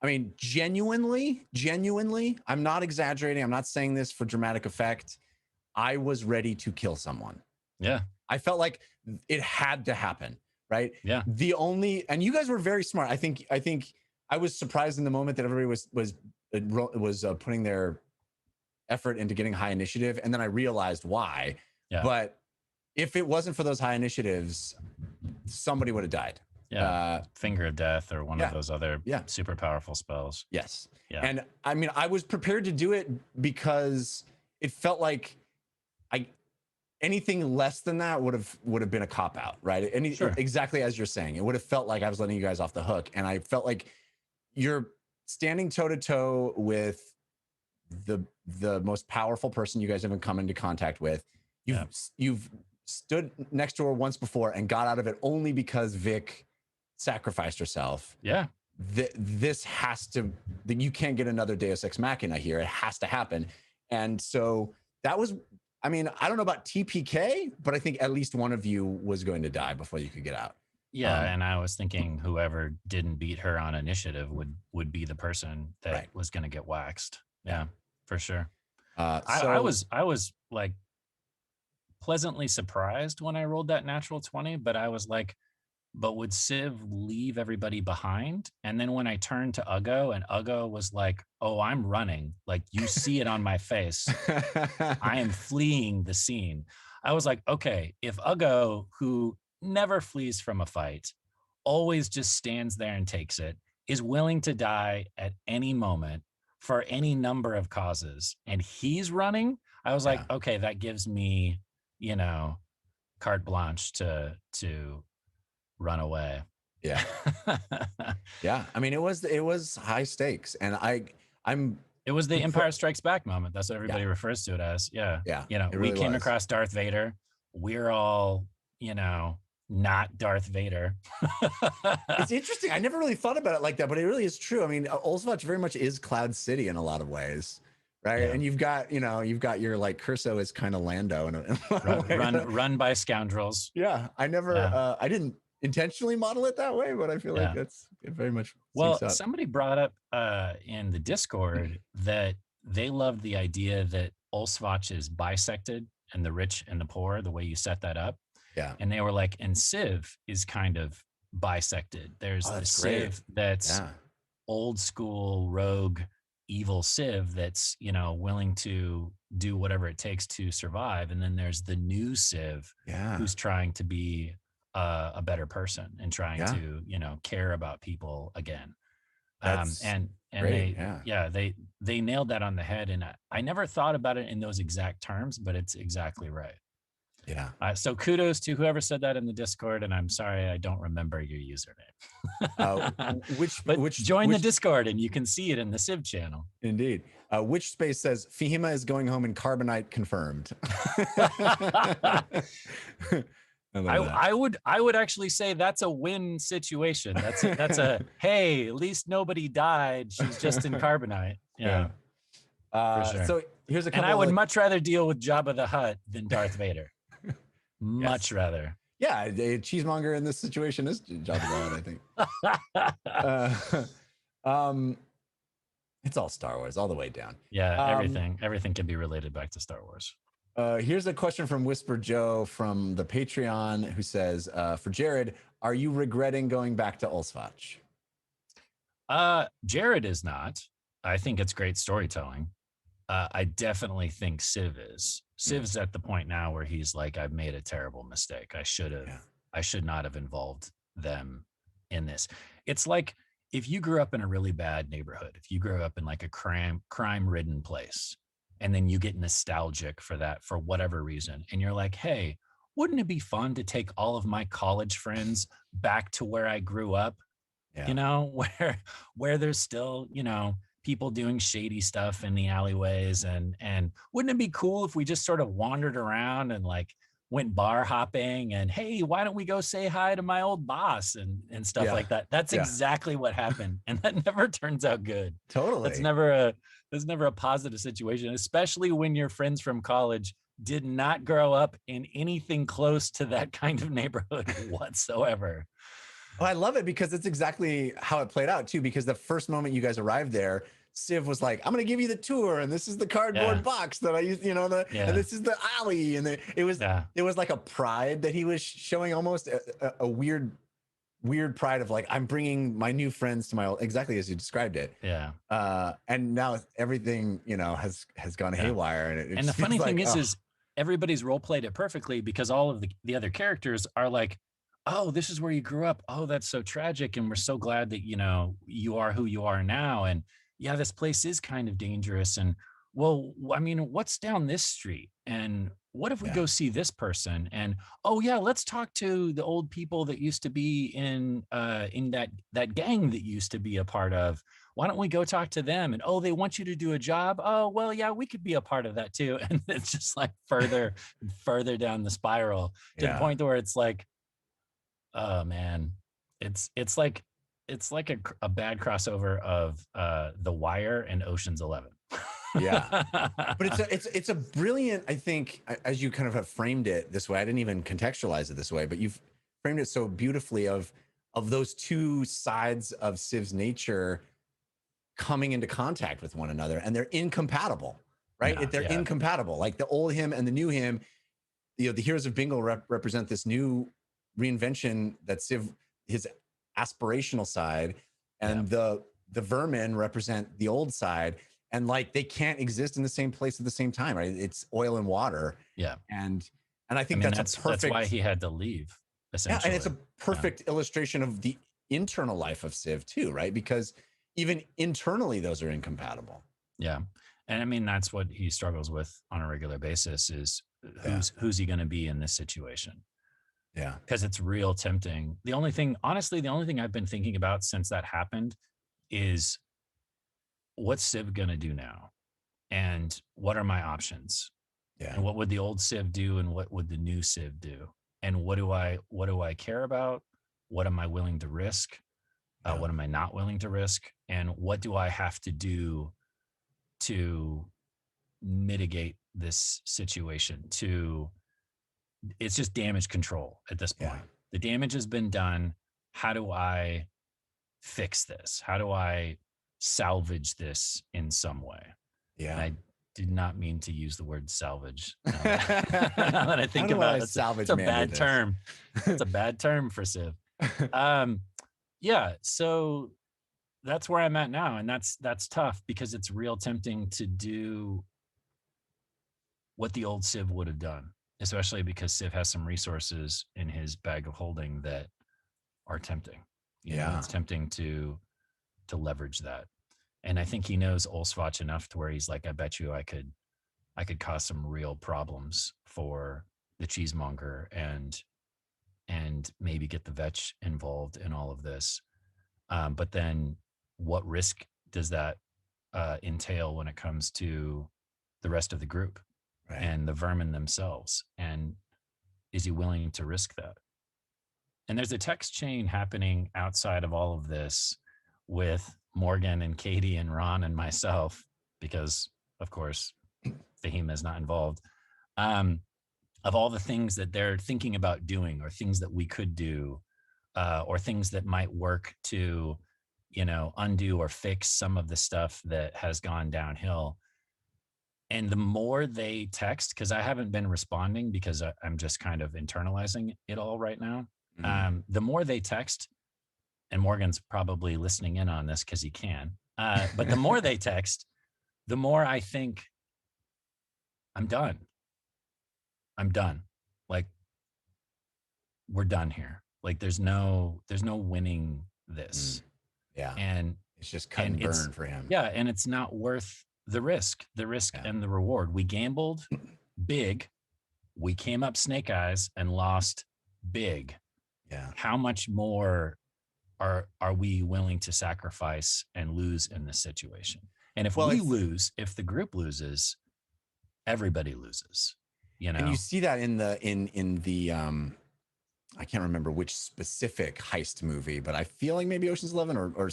mean, genuinely, I'm not exaggerating. I'm not saying this for dramatic effect. I was ready to kill someone. Yeah. I felt like it had to happen, right? Yeah. And you guys were very smart. I think I was surprised in the moment that everybody was putting their effort into getting high initiative. And then I realized why. Yeah. But if it wasn't for those high initiatives, somebody would have died. Yeah. Finger of Death or one of those other super powerful spells. Yes. Yeah. And I mean, I was prepared to do it because it felt like anything less than that would have been a cop out, right? Exactly as you're saying, it would have felt like I was letting you guys off the hook. And I felt like you're standing toe to toe with the most powerful person you guys haven't come into contact with. You've stood next to her once before and got out of it only because Vic sacrificed herself. Yeah. This has to, you can't get another Deus Ex Machina here. It has to happen. And so that was, I mean, I don't know about TPK, but I think at least one of you was going to die before you could get out. Yeah. And I was thinking whoever didn't beat her on initiative would be the person that was going to get waxed. Yeah, for sure. I was like pleasantly surprised when I rolled that natural 20, but I was like, but would Civ leave everybody behind? And then when I turned to Uggo and Uggo was like, oh, I'm running. Like you see it on my face. I am fleeing the scene. I was like, okay, if Uggo, who never flees from a fight, always just stands there and takes it, is willing to die at any moment for any number of causes, and he's running, I was like, okay, that gives me, carte blanche to run away. Yeah. Yeah. I mean, it was high stakes, and it was the Empire Strikes Back moment. That's what everybody refers to it as. Yeah. Yeah. We came across Darth Vader. We're all, not Darth Vader. It's interesting. I never really thought about it like that, but it really is true. I mean, Olsvach very much is Cloud City in a lot of ways. right? Yeah. And you've got your like Curso is kind of Lando in a way. Run by scoundrels. Yeah, I never, I didn't intentionally model it that way, but I feel like it very much Well, syncs up. somebody brought up in the Discord that they loved the idea that Ulsvach is bisected and the rich and the poor, the way you set that up. Yeah. And they were like, and Civ is kind of bisected. There's the Civ that's old school rogue evil Civ that's, you know, willing to do whatever it takes to survive. And then there's the new Civ who's trying to be a better person and trying to, you know, care about people again. And great. They nailed that on the head. And I never thought about it in those exact terms, but it's exactly right. Yeah. So kudos to whoever said that in the Discord, and I'm sorry I don't remember your username. Which join the Discord and you can see it in the Civ channel. Indeed. Which space says Fahima is going home in Carbonite confirmed. I would actually say that's a win situation. That's a hey, at least nobody died. She's just in Carbonite. Yeah. For sure. So here's a couple. And I would much rather deal with Jabba the Hutt than Darth Vader. Much rather. Yeah, a cheesemonger in this situation is Jabba the Hutt, I think. It's all Star Wars, all the way down. Yeah, everything can be related back to Star Wars. Here's a question from Whisper Joe from the Patreon who says, for Jared, are you regretting going back to Ulsvach? Jared is not. I think it's great storytelling. I definitely think Civ is. Civ's at the point now where he's like, I've made a terrible mistake. I should not have involved them in this. It's like if you grew up in a really bad neighborhood, if you grew up in like a crime-ridden place, and then you get nostalgic for that for whatever reason, and you're like, hey, wouldn't it be fun to take all of my college friends back to where I grew up? You know, where there's still, you know, people doing shady stuff in the alleyways, and wouldn't it be cool if we just sort of wandered around and like went bar hopping and hey, why don't we go say hi to my old boss and stuff like that? That's exactly what happened, and that never turns out good. Totally. That's never a positive situation, especially when your friends from college did not grow up in anything close to that kind of neighborhood whatsoever. Oh, I love it because it's exactly how it played out too. Because the first moment you guys arrived there, Civ was like, "I'm going to give you the tour, and this is the cardboard box that I used, you know, and this is the alley." And it was like a pride that he was showing, almost a weird pride of like, I'm bringing my new friends to my old, exactly as you described it. Yeah. And now everything, you know, has gone haywire. And the funny thing is everybody's role played it perfectly because all of the other characters are like, oh, this is where you grew up. Oh, that's so tragic. And we're so glad that, you know, you are who you are now. And yeah, this place is kind of dangerous. And well, I mean, what's down this street? And what if we go see this person? And oh yeah, let's talk to the old people that used to be in that gang that used to be a part of. Why don't we go talk to them? And oh, they want you to do a job. Oh, well, yeah, we could be a part of that too. And it's just like further and further down the spiral to the point where it's like, oh man, it's like a bad crossover of The Wire and Ocean's 11. Yeah, but it's a brilliant, I think, as you kind of have framed it this way. I didn't even contextualize it this way, but you've framed it so beautifully of those two sides of Civ's nature coming into contact with one another, and they're incompatible, right? They're incompatible. Like the old him and the new him. You know, the heroes of Bingle represent this new reinvention that Civ, his aspirational side, and the vermin represent the old side. And like they can't exist in the same place at the same time, right? It's oil and water. Yeah. And I think that's a perfect. That's why he had to leave, essentially. Yeah, and it's a perfect illustration of the internal life of Civ too, right? Because even internally, those are incompatible. Yeah. And I mean, that's what he struggles with on a regular basis is who's he going to be in this situation? Yeah. Because it's real tempting. The only thing I've been thinking about since that happened is, what's Civ gonna do now? And what are my options? Yeah. And what would the old Civ do? And what would the new Civ do? And what do I care about? What am I willing to risk? What am I not willing to risk? And what do I have to do to mitigate this situation it's just damage control at this point. The damage has been done. How do I fix this? How do I salvage this in some way? Yeah. And I did not mean to use the word salvage. Now that I think about it, it's a bad term. It's a bad term for Civ. Yeah. So that's where I'm at now. And that's tough because it's real tempting to do what the old Civ would have done, especially because Civ has some resources in his bag of holding that are tempting. You know, it's tempting to leverage that. And I think he knows Olsvach enough to where he's like, I bet you I could cause some real problems for the cheesemonger and maybe get the vetch involved in all of this. But then what risk does that entail when it comes to the rest of the group and the vermin themselves? And is he willing to risk that? And there's a text chain happening outside of all of this with Morgan and Katie and Ron and myself, because of course Fahim is not involved, of all the things that they're thinking about doing or things that we could do, or things that might work to, you know, undo or fix some of the stuff that has gone downhill. And the more they text, because I haven't been responding because I'm just kind of internalizing it all right now. The more they text, and Morgan's probably listening in on this because he can, but the more they text, the more I think I'm done. Like, we're done here. Like, there's no winning this. Yeah. And it's just cut and burn for him. Yeah. And it's not worth the risk and the reward. We gambled big. We came up snake eyes and lost big. Yeah. How much more are we willing to sacrifice and lose in this situation? And if we lose, if the group loses, everybody loses. You know, and you see that in the I can't remember which specific heist movie, but I feel like maybe Ocean's 11 or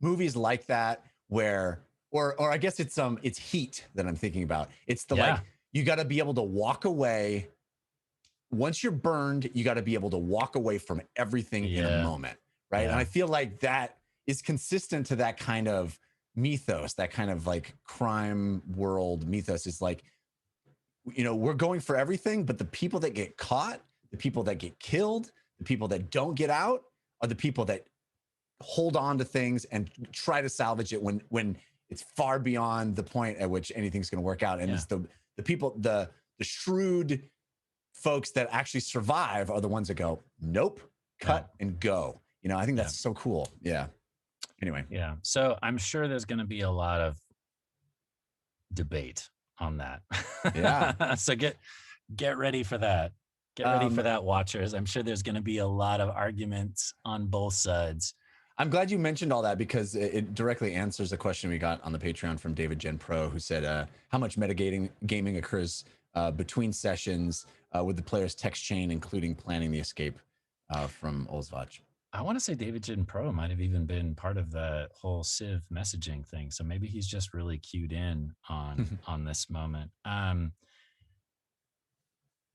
movies like that where, or I guess it's Heat that I'm thinking about. It's like, you got to be able to walk away. Once you're burned, you got to be able to walk away from everything in a moment. Right. And I feel like that is consistent to that kind of mythos, that kind of like crime world mythos. Is like, you know, we're going for everything, but the people that get caught, the people that get killed, the people that don't get out are the people that hold on to things and try to salvage it when it's far beyond the point at which anything's going to work out. And it's the people, the shrewd folks that actually survive are the ones that go, nope, cut and go. You know, I think that's so cool. Yeah. Anyway. Yeah. So I'm sure there's going to be a lot of debate on that. Yeah. So get ready for that. Get ready for that, watchers. I'm sure there's going to be a lot of arguments on both sides. I'm glad you mentioned all that because it directly answers a question we got on the Patreon from David Gen Pro, who said, how much gaming occurs between sessions with the player's text chain, including planning the escape from Olsvach? I want to say David Gen Pro might have even been part of the whole Civ messaging thing. So maybe he's just really cued in on this moment.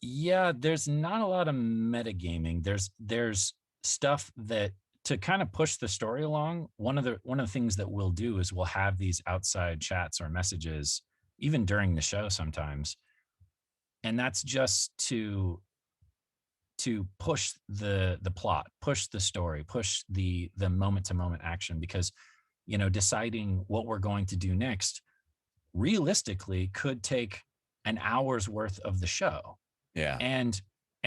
Yeah, there's not a lot of metagaming. There's stuff that to kind of push the story along. One of the things that we'll do is we'll have these outside chats or messages even during the show sometimes. And that's just to push the plot, push the story, push the moment to moment action, because, you know, deciding what we're going to do next realistically could take an hour's worth of the show. Yeah. And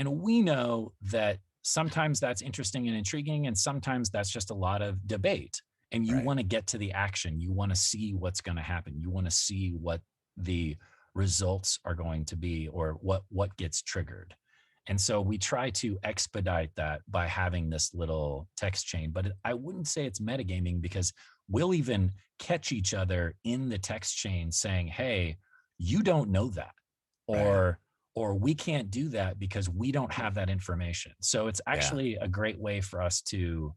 we know that sometimes that's interesting and intriguing, and sometimes that's just a lot of debate. And you want to get to the action. You want to see what's going to happen. You want to see what the results are going to be, or what gets triggered. And so we try to expedite that by having this little text chain. But I wouldn't say it's metagaming, because we'll even catch each other in the text chain saying, hey, you don't know that, or we can't do that because we don't have that information. So it's actually a great way for us to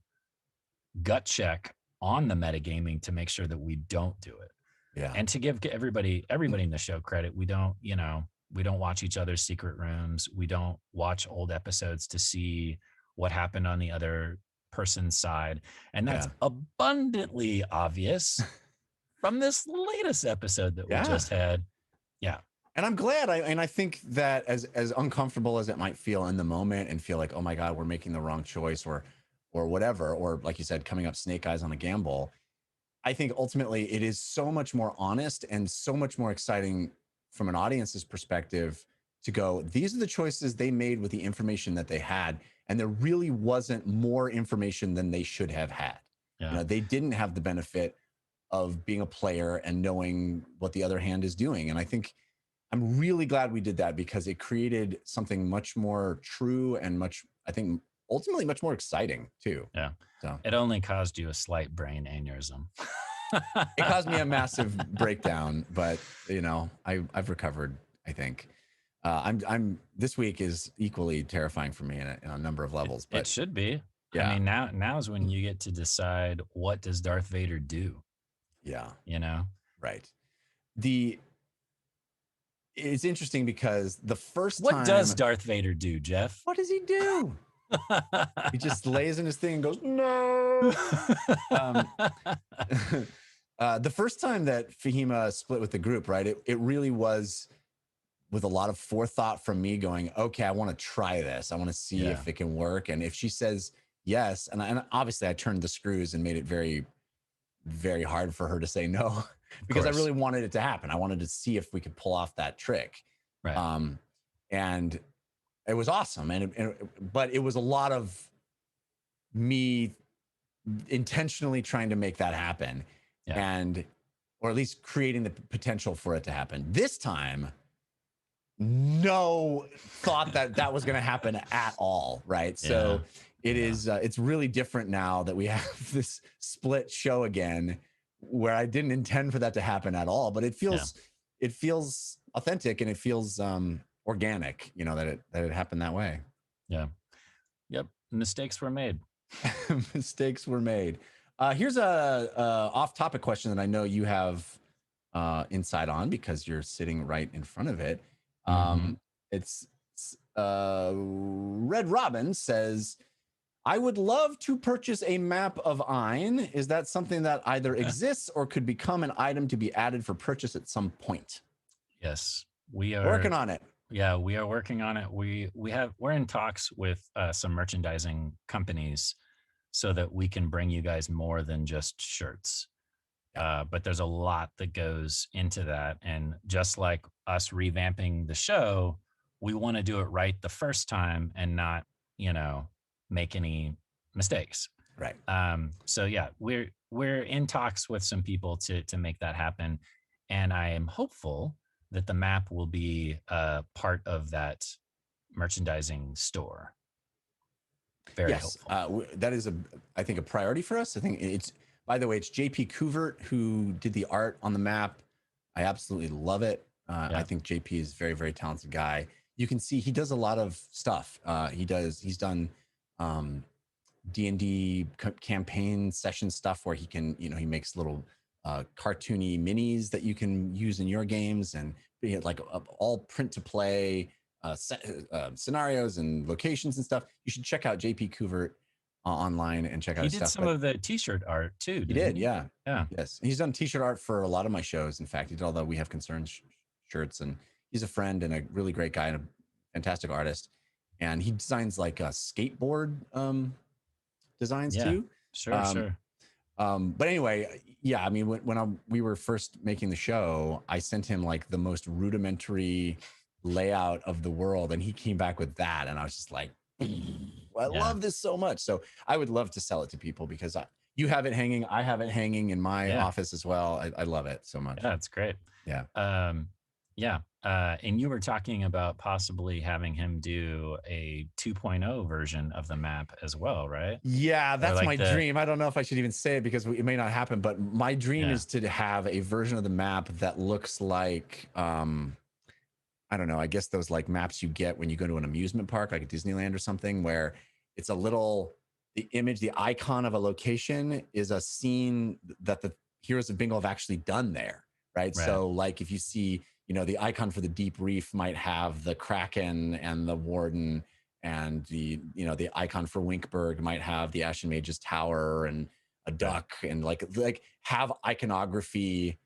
gut check on the metagaming to make sure that we don't do it. Yeah. And to give everybody in the show credit, we don't watch each other's secret rooms. We don't watch old episodes to see what happened on the other person's side. And that's abundantly obvious from this latest episode that we just had. Yeah. And I'm glad. I think that as uncomfortable as it might feel in the moment and feel like, oh my God, we're making the wrong choice or whatever, or like you said, coming up snake eyes on a gamble, I think ultimately it is so much more honest and so much more exciting from an audience's perspective to go, these are the choices they made with the information that they had. And there really wasn't more information than they should have had. Yeah. You know, they didn't have the benefit of being a player and knowing what the other hand is doing. And I think I'm really glad we did that because it created something much more true and I think ultimately much more exciting too. Yeah. So it only caused you a slight brain aneurysm. It caused me a massive breakdown, but you know, I've recovered, I think. I'm this week is equally terrifying for me in a number of levels, but it should be. Yeah. I mean, now is when you get to decide, what does Darth Vader do? Yeah. You know? Right. It's interesting because the first time. What does Darth Vader do, Jeff? What does he do? He just lays in his thing and goes, no. The first time that Fahima split with the group, right, it really was with a lot of forethought from me going, okay, I want to try this. I want to see if it can work. And if she says yes, and obviously I turned the screws and made it very, very hard for her to say no because I really wanted it to happen. I wanted to see if we could pull off that trick. Right. And it was awesome. But it was a lot of me intentionally trying to make that happen or at least creating the potential for it to happen. This time, no thought that was going to happen at all. Right. So it is, it's really different now that we have this split show again, where I didn't intend for that to happen at all, but it feels authentic and it feels organic, you know, that it happened that way. Yeah. Yep. Mistakes were made. Mistakes were made. Here's a off-topic question that I know you have insight on because you're sitting right in front of it. It's Red Robin says, I would love to purchase a map of Ein. Is that something that either exists or could become an item to be added for purchase at some point? Yes, we are working on it. Yeah, we are working on it. We're in talks with some merchandising companies so that we can bring you guys more than just shirts. But there's a lot that goes into that. And just like us revamping the show, we want to do it right the first time and not, make any mistakes. Right. So yeah, we're in talks with some people to make that happen. And I am hopeful that the map will be part of that merchandising store. Very helpful. That is I think a priority for us. I think by the way, it's JP Couvert who did the art on the map. I absolutely love it. I think JP is a very, very talented guy. You can see he does a lot of stuff. He's done D&D campaign session stuff where he can, he makes little cartoony minis that you can use in your games and like all print to play scenarios and locations and stuff. You should check out JP Couvert online and check out his stuff. He did some of the t-shirt art too. He did. Yeah. Yes. He's done t-shirt art for a lot of my shows. In fact, he did all the We Have Concerns shirts, and he's a friend and a really great guy and a fantastic artist. And he designs like skateboard designs too. Sure. But anyway, I mean, when we were first making the show, I sent him like the most rudimentary layout of the world, and he came back with that, and I was just like, I love this so much. So I would love to sell it to people because you have it hanging, I have it hanging in my office as well. I love it so much. Yeah, it's great. Yeah. And you were talking about possibly having him do a 2.0 version of the map as well, right? Yeah, that's like my dream. I don't know if I should even say it because it may not happen, but my dream is to have a version of the map that looks like, I don't know, I guess those like maps you get when you go to an amusement park, like a Disneyland or something, where it's the image, the icon of a location is a scene that the heroes of Bingo have actually done there. right? Right. So like if you see, the icon for the deep reef might have the Kraken and the Warden, and the icon for Winkberg might have the Ashen Mage's Tower and a duck, and like have iconography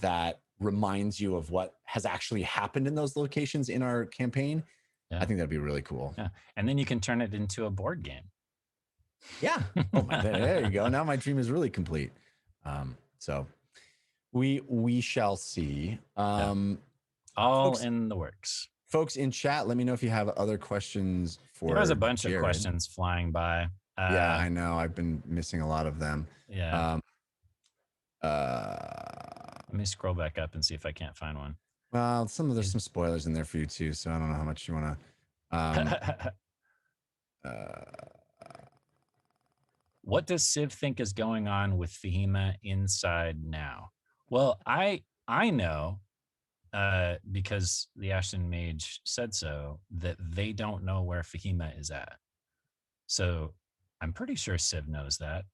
that reminds you of what has actually happened in those locations in our campaign. Yeah. I think that'd be really cool. Yeah. And then you can turn it into a board game. Yeah. Oh my, there you go. Now my dream is really complete. So we shall see. All folks, in the works. Folks in chat, let me know if you have other questions for There was a bunch Jared. of questions flying by. Yeah, I know. I've been missing a lot of them. Yeah. Let me scroll back up and see if I can't find one. Well, there's some spoilers in there for you too, so I don't know how much you want to. What does Civ think is going on with Fahima inside now? Well, I know, because the Ashen Mage said so, that they don't know where Fahima is at. So I'm pretty sure Civ knows that,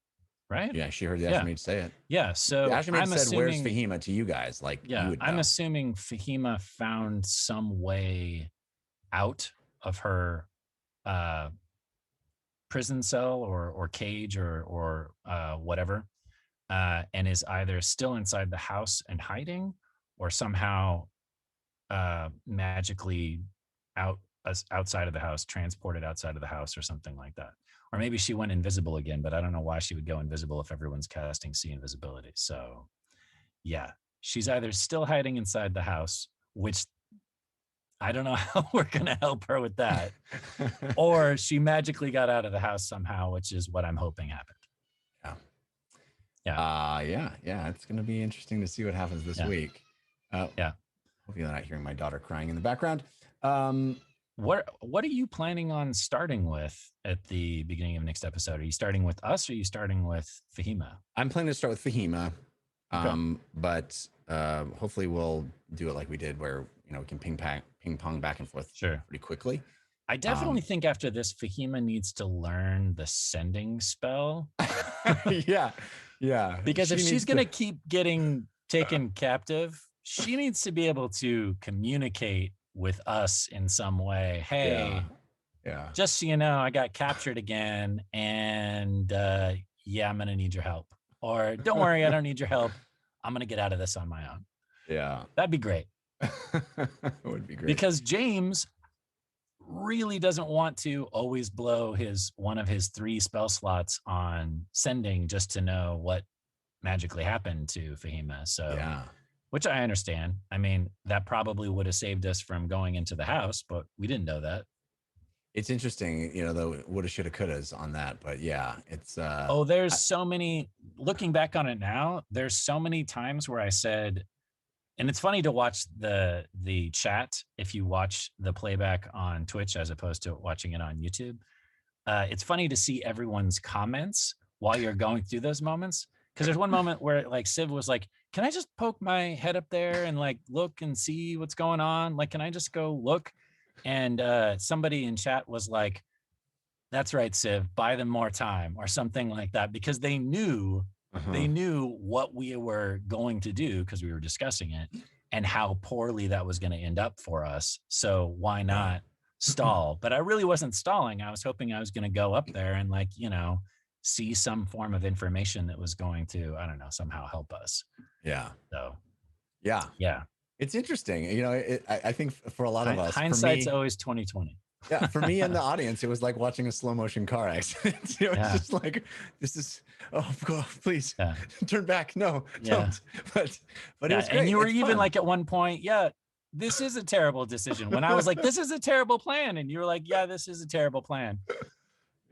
right? Yeah, she heard the Ashen Mage say it. Yeah, so the Ashen Mage said, assuming, "Where's Fahima?" to you guys, like, yeah, you would know. I'm assuming Fahima found some way out of her prison cell or cage or whatever, and is either still inside the house and hiding, or somehow magically outside of the house, transported outside of the house or something like that. Or maybe she went invisible again, but I don't know why she would go invisible if everyone's casting C invisibility. So yeah, she's either still hiding inside the house, which I don't know how we're going to help her with that, or she magically got out of the house somehow, which is what I'm hoping happened. Yeah. It's going to be interesting to see what happens this week. Hope you're not hearing my daughter crying in the background. What are you planning on starting with at the beginning of next episode? Are you starting with us, or are you starting with Fahima? I'm planning to start with Fahima, but hopefully we'll do it like we did, where we can ping pong back and forth pretty quickly. I definitely think after this, Fahima needs to learn the sending spell. Yeah. Because if she's going to keep getting taken captive, she needs to be able to communicate with us in some way. Hey, just so you know, I got captured again, and I'm going to need your help. Or don't worry, I don't need your help. I'm going to get out of this on my own. Yeah. That'd be great. It would be great. Because James really doesn't want to always blow one of his 3 spell slots on sending just to know what magically happened to Fahima. So, which I understand. I mean, that probably would have saved us from going into the house, but we didn't know that. It's interesting, the woulda, shoulda, couldas on that, but yeah, it's there's so many, looking back on it now, there's so many times where I said, and it's funny to watch the chat if you watch the playback on Twitch as opposed to watching it on YouTube. It's funny to see everyone's comments while you're going through those moments. Because there's one moment where like Civ was like, can I just poke my head up there and like look and see what's going on? Like, can I just go look? And somebody in chat was like, that's right, Civ, buy them more time or something like that, because they knew what we were going to do, because we were discussing it, and how poorly that was going to end up for us. So why not stall? But I really wasn't stalling. I was hoping I was going to go up there and like, see some form of information that was going to, I don't know, somehow help us. Yeah. So yeah. It's interesting. I think for a lot of us, hindsight's always 20/20. Yeah, for me in the audience, it was like watching a slow motion car accident. It was just like, this is, God, please turn back. No, don't. But it was great. And you were even like at one point, this is a terrible decision. When I was like, this is a terrible plan. And you were like, yeah, this is a terrible plan.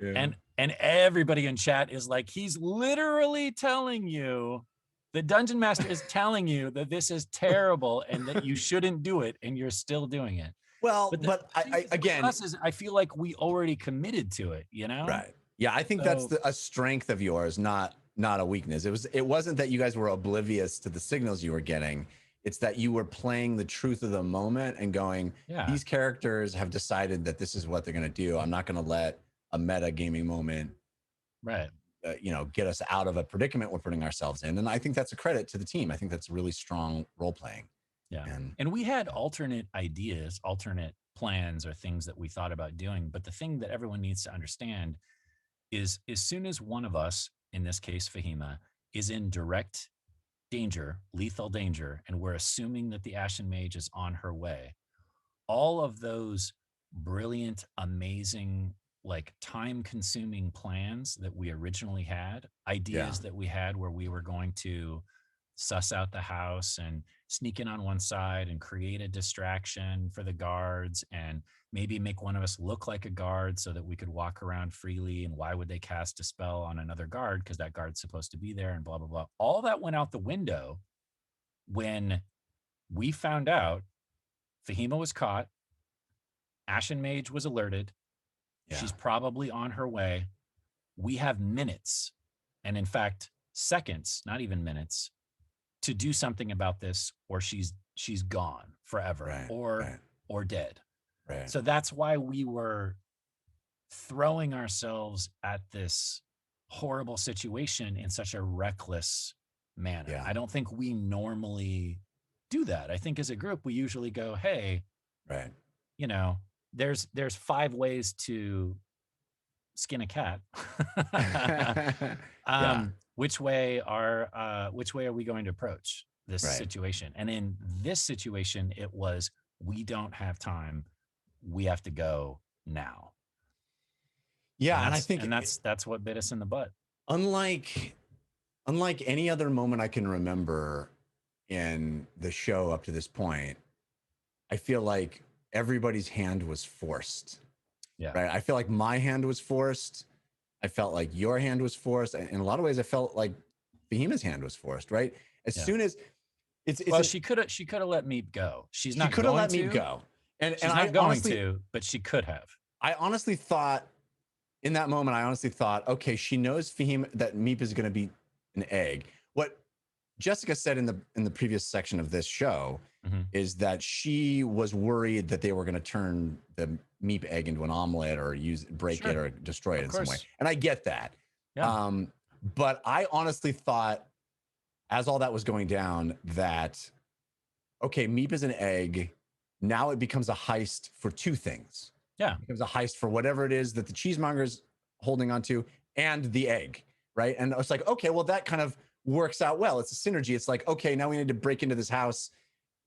Yeah. And everybody in chat is like, he's literally telling you, the Dungeon Master is telling you that this is terrible and that you shouldn't do it, and you're still doing it. Well, but I again, I feel like we already committed to it, Right. Yeah, I think that's a strength of yours, not a weakness. It wasn't that you guys were oblivious to the signals you were getting. It's that you were playing the truth of the moment and going, these characters have decided that this is what they're going to do. I'm not going to let a meta gaming moment get us out of a predicament we're putting ourselves in. And I think that's a credit to the team. I think that's really strong role playing. Yeah. And we had alternate ideas, alternate plans or things that we thought about doing. But the thing that everyone needs to understand is as soon as one of us, in this case, Fahima, is in direct danger, lethal danger, and we're assuming that the Ashen Mage is on her way, all of those brilliant, amazing, like time-consuming plans that we originally had, ideas that we had where we were going to suss out the house and sneak in on one side and create a distraction for the guards and maybe make one of us look like a guard so that we could walk around freely. And why would they cast a spell on another guard? Because that guard's supposed to be there and blah, blah, blah. All that went out the window when we found out Fahima was caught, Ashen Mage was alerted. She's probably on her way. We have minutes, and in fact, seconds, not even minutes, to do something about this, or she's gone forever, or dead. Right. So that's why we were throwing ourselves at this horrible situation in such a reckless manner. Yeah. I don't think we normally do that. I think as a group, we usually go, hey, there's 5 ways to skin a cat. Which way are we going to approach this situation? And in this situation, it was, we don't have time. We have to go now. Yeah. And I think that's what bit us in the butt. Unlike any other moment I can remember in the show up to this point, I feel like everybody's hand was forced. Yeah. Right. I feel like my hand was forced. I felt like your hand was forced. In a lot of ways, I felt like Fahima's hand was forced. Right. As soon as she could have let Meep go. She could have let Meep go. And she's not going to, but she could have. I honestly thought in that moment, okay, she knows Fahima that Meep is going to be an egg. What Jessica said in the previous section of this show is that she was worried that they were going to turn the Meep egg into an omelet or break it or destroy it in some way. And I get that. Yeah. But I honestly thought, as all that was going down, that, okay, Meep is an egg. Now it becomes a heist for 2 things. Yeah. It becomes a heist for whatever it is that the cheesemonger's holding onto and the egg. Right. And I was like, okay, well, that kind of works out well. It's a synergy. It's like, okay, now we need to break into this house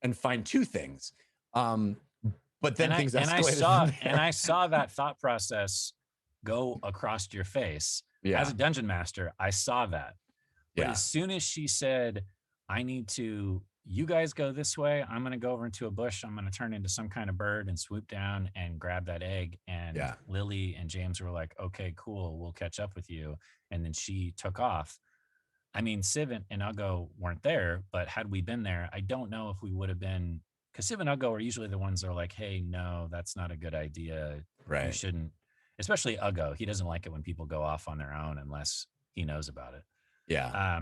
and find 2 things. But then things escalated. And I saw that thought process go across your face. Yeah. As a dungeon master, I saw that. But as soon as she said, you guys go this way, I'm going to go over into a bush. I'm going to turn into some kind of bird and swoop down and grab that egg. And Lily and James were like, okay, cool. We'll catch up with you. And then she took off. I mean, Civ and Uggo weren't there, but had we been there, I don't know if we would have been, because Civ and Uggo are usually the ones that are like, hey, no, that's not a good idea. Right. You shouldn't, especially Uggo. He doesn't like it when people go off on their own unless he knows about it. Yeah.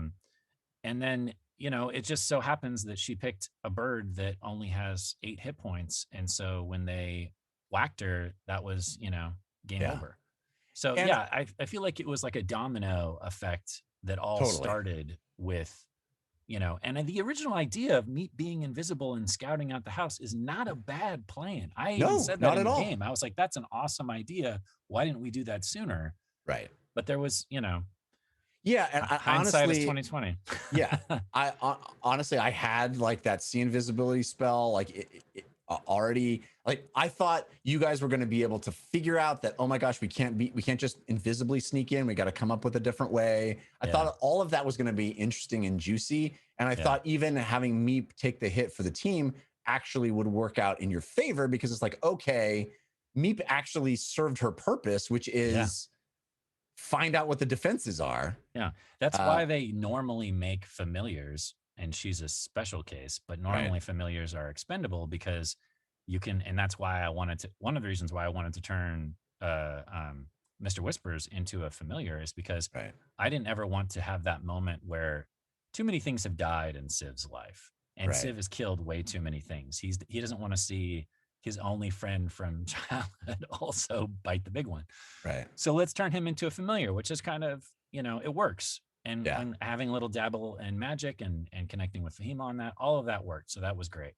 And then, it just so happens that she picked a bird that only has 8 hit points. And so when they whacked her, that was, game over. So I feel like it was like a domino effect that all started with, and the original idea of Meep being invisible and scouting out the house is not a bad plan. I even said that in the game. I was like, that's an awesome idea. Why didn't we do that sooner? Right. But there was, yeah, and hindsight is 2020. Yeah, I honestly, I had like that see invisibility spell, like it already. Like I thought you guys were going to be able to figure out that, oh my gosh, we can't just invisibly sneak in. We got to come up with a different way. I thought all of that was going to be interesting and juicy, and I thought even having Meep take the hit for the team actually would work out in your favor, because it's like, okay, Meep actually served her purpose, which is find out what the defenses are. Yeah, that's why they normally make familiars, and she's a special case, but normally familiars are expendable because you can, and that's why one of the reasons why I wanted to turn Mr. Whispers into a familiar is because I didn't ever want to have that moment where too many things have died in Civ's life, and Civ has killed way too many things. He doesn't want to see his only friend from childhood also bite the big one. Right. So let's turn him into a familiar, which is kind of you know, it works. And, Yeah. and having a little dabble in magic and connecting with Fahima on that, all of that worked. So that was great.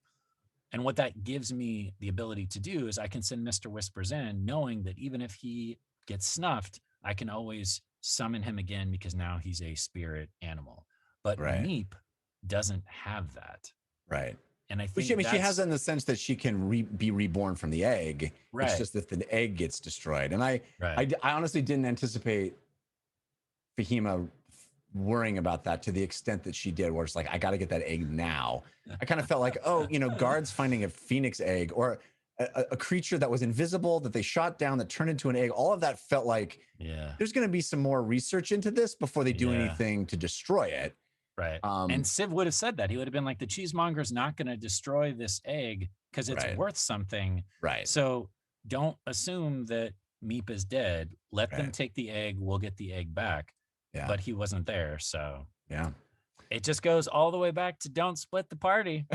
And what that gives me the ability to do is I can send Mr. Whispers in, knowing that even if he gets snuffed, I can always summon him again because now he's a spirit animal. But Right. Meep doesn't have that. Right. And I Which, think I mean, she has that's in the sense that she can be reborn from the egg. It's right. just that the egg gets destroyed. And I Right. honestly didn't anticipate Fahima worrying about that to the extent that she did, where it's like, I got to get that egg now. I kind of felt like, oh, you know, guards finding a phoenix egg or a creature that was invisible that they shot down that turned into an egg. All of that felt like Yeah. there's going to be some more research into this before they do Yeah. anything to destroy it. Right. And Civ would have said that. He would have been like, the cheesemonger's not going to destroy this egg because it's Right. worth something. Right. So don't assume that Meep is dead. Let them Right. take the egg. We'll get the egg back. Yeah. But he wasn't there. So Yeah. it just goes all the way back to don't split the party.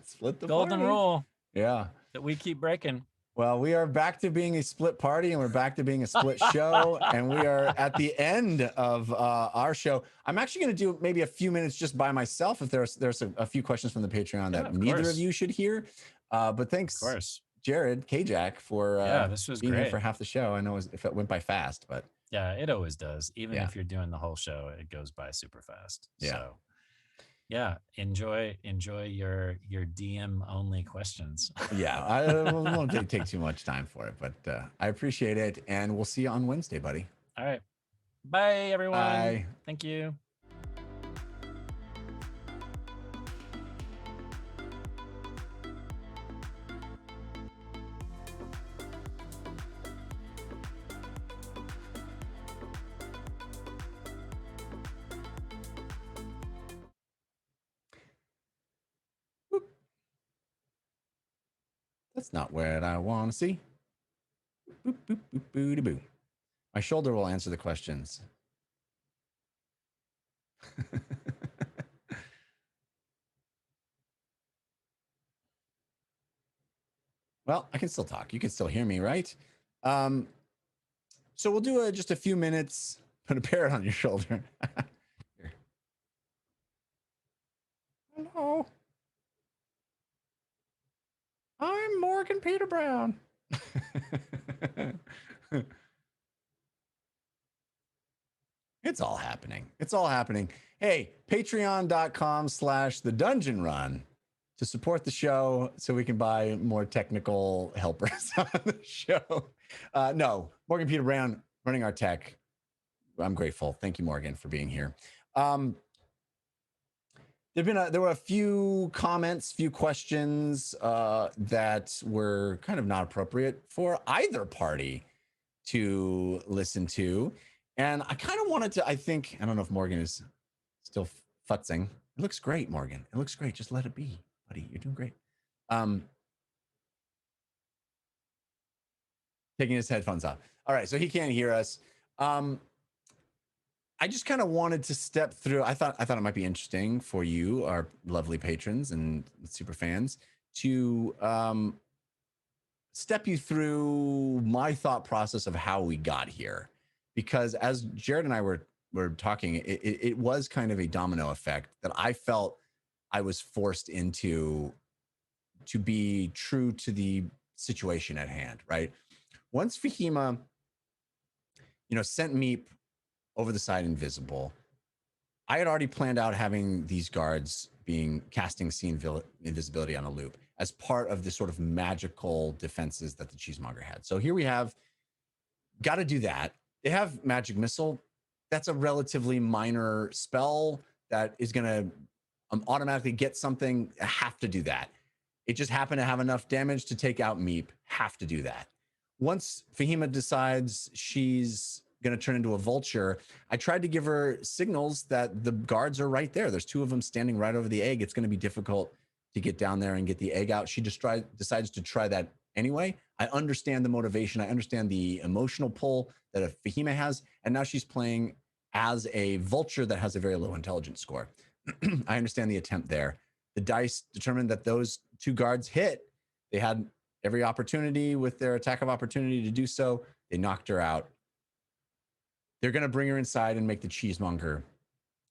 Split the Golden party. rule Yeah. that we keep breaking. Well, we are back to being a split party and we're back to being a split show. And we are at the end of our show. I'm actually going to do maybe a few minutes just by myself if there's a few questions from the Patreon that neither of you should hear. But thanks, Of course. Jared, Kjack, for this was being great. here for half the show. I know if it went by fast, but yeah, it always does. Even if you're doing the whole show, it goes by super fast. Yeah. So yeah, enjoy your DM only questions. Yeah, I won't take too much time for it, but I appreciate it, and we'll see you on Wednesday, buddy. All right, bye everyone. Bye. Thank you. That's not what I want to see. Boop, boop, boop, boo, boo. My shoulder will answer the questions. Well, I can still talk. You can still hear me, right? So we'll do just a few minutes. Put a parrot on your shoulder. Hello. I'm Morgan Peter Brown. It's all happening. It's all happening. Hey, patreon.com/the dungeon run to support the show so we can buy more technical helpers on the show. No, Morgan Peter Brown running our tech. I'm grateful. Thank you, Morgan, for being here. There were a few comments, few questions that were kind of not appropriate for either party to listen to. And I kind of wanted to, I don't know if Morgan is still futzing. It looks great, Morgan. It looks great. Just let it be, buddy. You're doing great. Taking his headphones off. All right, so he can't hear us. I just kind of wanted to step through. I thought it might be interesting for you, our lovely patrons and super fans, to step you through my thought process of how we got here. Because as Jared and I were talking, it was kind of a domino effect that I felt I was forced into to be true to the situation at hand, right? Once Fahima, sent Meep over the side invisible, I had already planned out having these guards casting scene invisibility on a loop as part of the sort of magical defenses that the cheesemonger had. So here we have, got to do that. They have magic missile. That's a relatively minor spell that is going to automatically get something. I have to do that. It just happened to have enough damage to take out Meep. Have to do that. Once Fahima decides she's going to turn into a vulture, I tried to give her signals that the guards are right there. There's two of them standing right over the egg. It's going to be difficult to get down there and get the egg out. She just decides to try that anyway. I understand the motivation. I understand the emotional pull that a Fahima has. And now she's playing as a vulture that has a very low intelligence score. I understand the attempt there. The dice determined that those two guards hit. They had every opportunity with their attack of opportunity to do so. They knocked her out. They're going to bring her inside and make the cheesemonger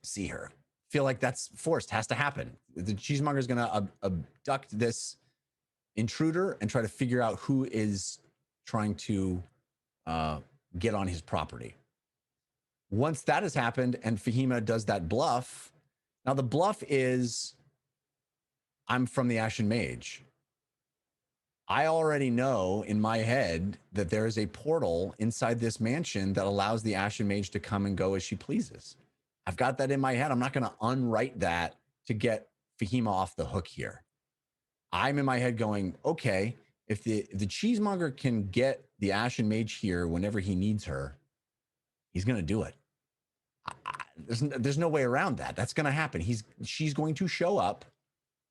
see her. Feel like that's forced, has to happen. The cheesemonger is going to abduct this intruder and try to figure out who is trying to get on his property. Once that has happened and Fahima does that bluff, now the bluff is, I'm from the Ashen Mage. I already know in my head that there is a portal inside this mansion that allows the Ashen Mage to come and go as she pleases. I've got that in my head. I'm not going to unwrite that to get Fahima off the hook here. I'm in my head going, okay, if the cheesemonger can get the Ashen Mage here whenever he needs her, he's going to do it. There's no way around that. That's going to happen. She's going to show up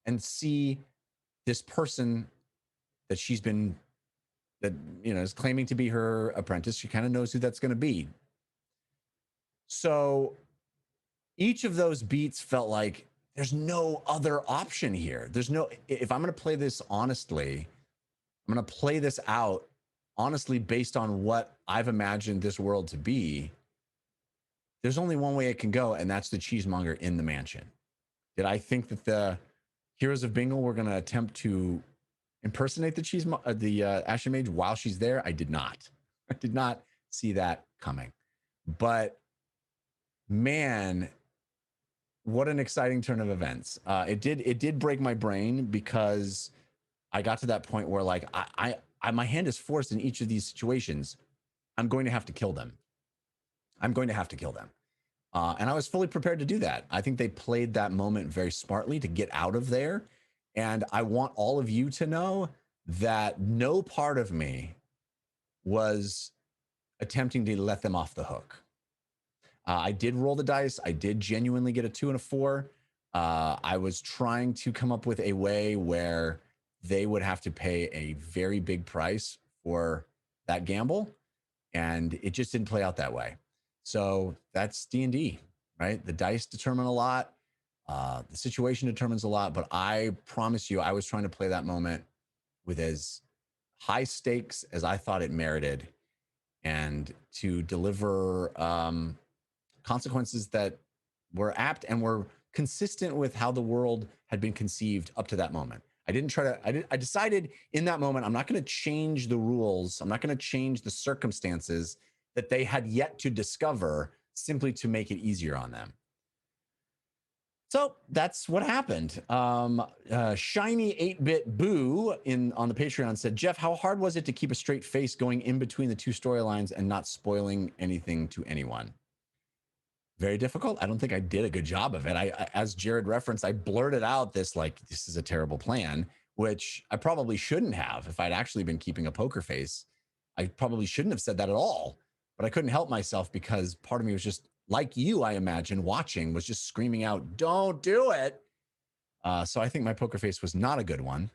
and see this person that she's been, that, you know, is claiming to be her apprentice. She kind of knows who that's going to be. So each of those beats felt like there's no other option here. There's no, if I'm going to play this honestly, I'm going to play this out honestly based on what I've imagined this world to be. There's only one way it can go, and that's the cheesemonger in the mansion. Did I think that the Heroes of Bingle were going to attempt to impersonate the Ashen Mage while she's there? I did not. I did not see that coming. But man, what an exciting turn of events. It did break my brain because I got to that point where, like, I my hand is forced in each of these situations. I'm going to have to kill them. I'm going to have to kill them. And I was fully prepared to do that. I think they played that moment very smartly to get out of there. And I want all of you to know that no part of me was attempting to let them off the hook. I did roll the dice. I did genuinely get a 2 and a 4. I was trying to come up with a way where they would have to pay a very big price for that gamble. And it just didn't play out that way. So that's D&D, right? The dice determine a lot. The situation determines a lot. But I promise you, I was trying to play that moment with as high stakes as I thought it merited, and to deliver consequences that were apt and were consistent with how the world had been conceived up to that moment. I decided in that moment, I'm not going to change the rules. I'm not going to change the circumstances that they had yet to discover simply to make it easier on them. So that's what happened. Shiny 8-bit Boo on the Patreon said, Jeff, how hard was it to keep a straight face going in between the two storylines and not spoiling anything to anyone? Very difficult. I don't think I did a good job of it. As Jared referenced, I blurted out this is a terrible plan, which I probably shouldn't have. If I'd actually been keeping a poker face, I probably shouldn't have said that at all. But I couldn't help myself because part of me was just like you, I imagine, watching, was just screaming out, don't do it. So I think my poker face was not a good one.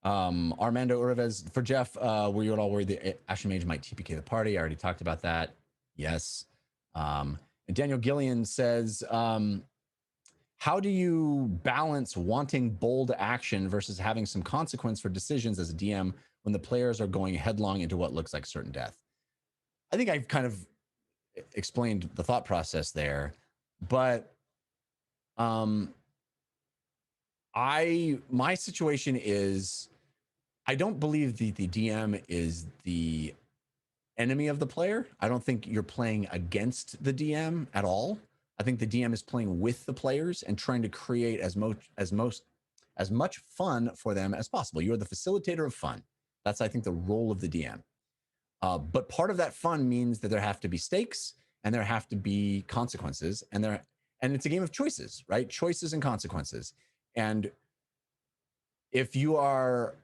Armando Urvez, for Jeff, were you at all worried the Ashen Mage might TPK the party? I already talked about that. Yes. And Daniel Gillian says, how do you balance wanting bold action versus having some consequence for decisions as a DM when the players are going headlong into what looks like certain death? I think I've kind of explained the thought process there, but my situation is, I don't believe the DM is the enemy of the player. I don't think you're playing against the DM at all. I think the DM is playing with the players and trying to create as much fun for them as possible. You're the facilitator of fun. That's, I think, the role of the DM. But part of that fun means that there have to be stakes and there have to be consequences, and it's a game of choices, right? Choices and consequences. And if you are,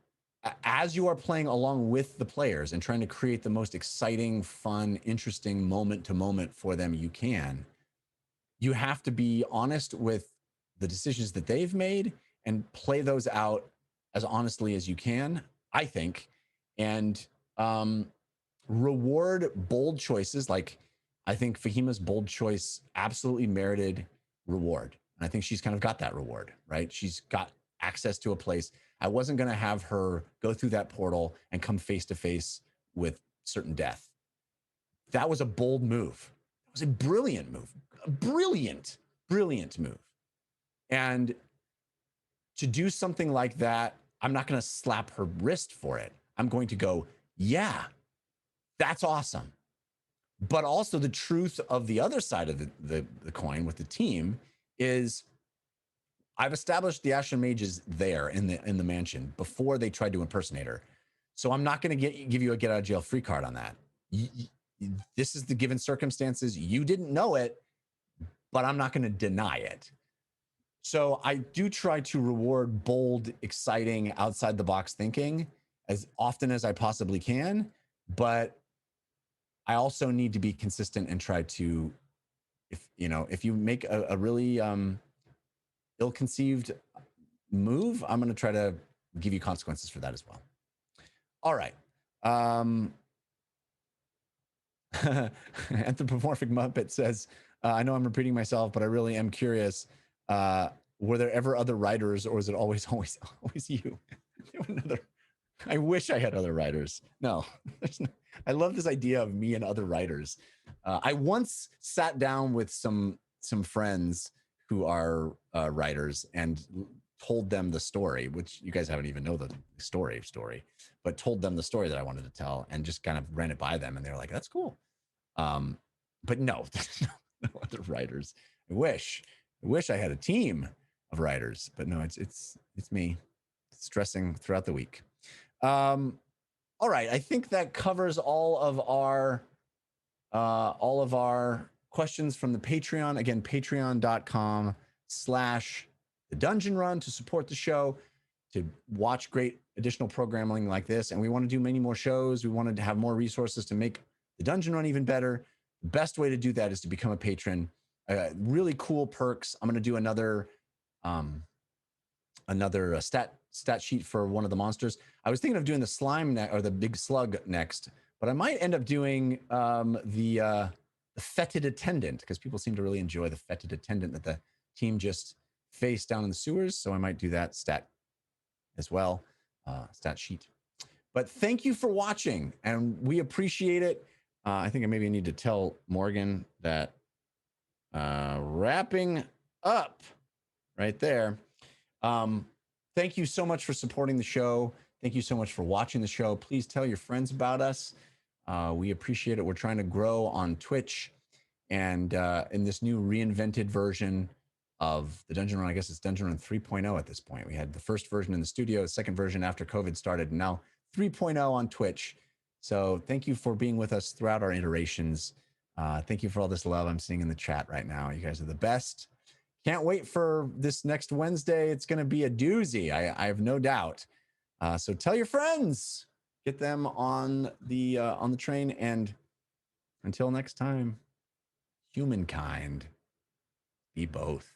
as you are playing along with the players and trying to create the most exciting, fun, interesting moment to moment for them you have to be honest with the decisions that they've made and play those out as honestly as you can, I think, and reward bold choices. Like, I think Fahima's bold choice absolutely merited reward. And I think she's kind of got that reward, right? She's got access to a place. I wasn't going to have her go through that portal and come face to face with certain death. that was a bold move. It was a brilliant move. A brilliant move. And to do something like that, I'm not going to slap her wrist for it. I'm going to go, yeah, that's awesome. But also the truth of the other side of the coin with the team is I've established the Ashen Mages there in the mansion before they tried to impersonate her. So I'm not going to give you a get out of jail free card on that. This is the given circumstances. You didn't know it, but I'm not going to deny it. So I do try to reward bold, exciting, outside the box thinking as often as I possibly can, but I also need to be consistent and try to, if you make a really ill-conceived move, I'm going to try to give you consequences for that as well. All right. Anthropomorphic Muppet says, I know I'm repeating myself, but I really am curious. Were there ever other writers, or is it always you? I wish I had other writers. No, I love this idea of me and other writers. I once sat down with some friends who are writers and told them the story, which you guys haven't even know the story, but told them the story that I wanted to tell and just kind of ran it by them. And they were like, that's cool. But no, no other writers. I wish I had a team of writers, but no, it's me stressing throughout the week. All right. I think that covers all of our questions from the Patreon. Again, patreon.com/the dungeon run to support the show, to watch great additional programming like this. And we want to do many more shows. We wanted to have more resources to make the dungeon run even better. The best way to do that is to become a patron. Really cool perks. I'm going to do another stat sheet for one of the monsters. I was thinking of doing the slime or the big slug next, but I might end up doing the fetid attendant, because people seem to really enjoy the fetid attendant that the team just faced down in the sewers. So I might do that stat as well, stat sheet. But thank you for watching, and we appreciate it. I think I maybe need to tell Morgan that wrapping up right there. Thank you so much for supporting the show. Thank you so much for watching the show. Please tell your friends about us. We appreciate it. We're trying to grow on Twitch, and in this new reinvented version of the Dungeon Run, I guess it's Dungeon Run 3.0 at this point. We had the first version in the studio, the second version after COVID started, and now 3.0 on Twitch. So thank you for being with us throughout our iterations. Thank you for all this love I'm seeing in the chat right now. You guys are the best. Can't wait for this next Wednesday. It's going to be a doozy. I have no doubt. So tell your friends, get them on the train. And until next time, humankind, be both.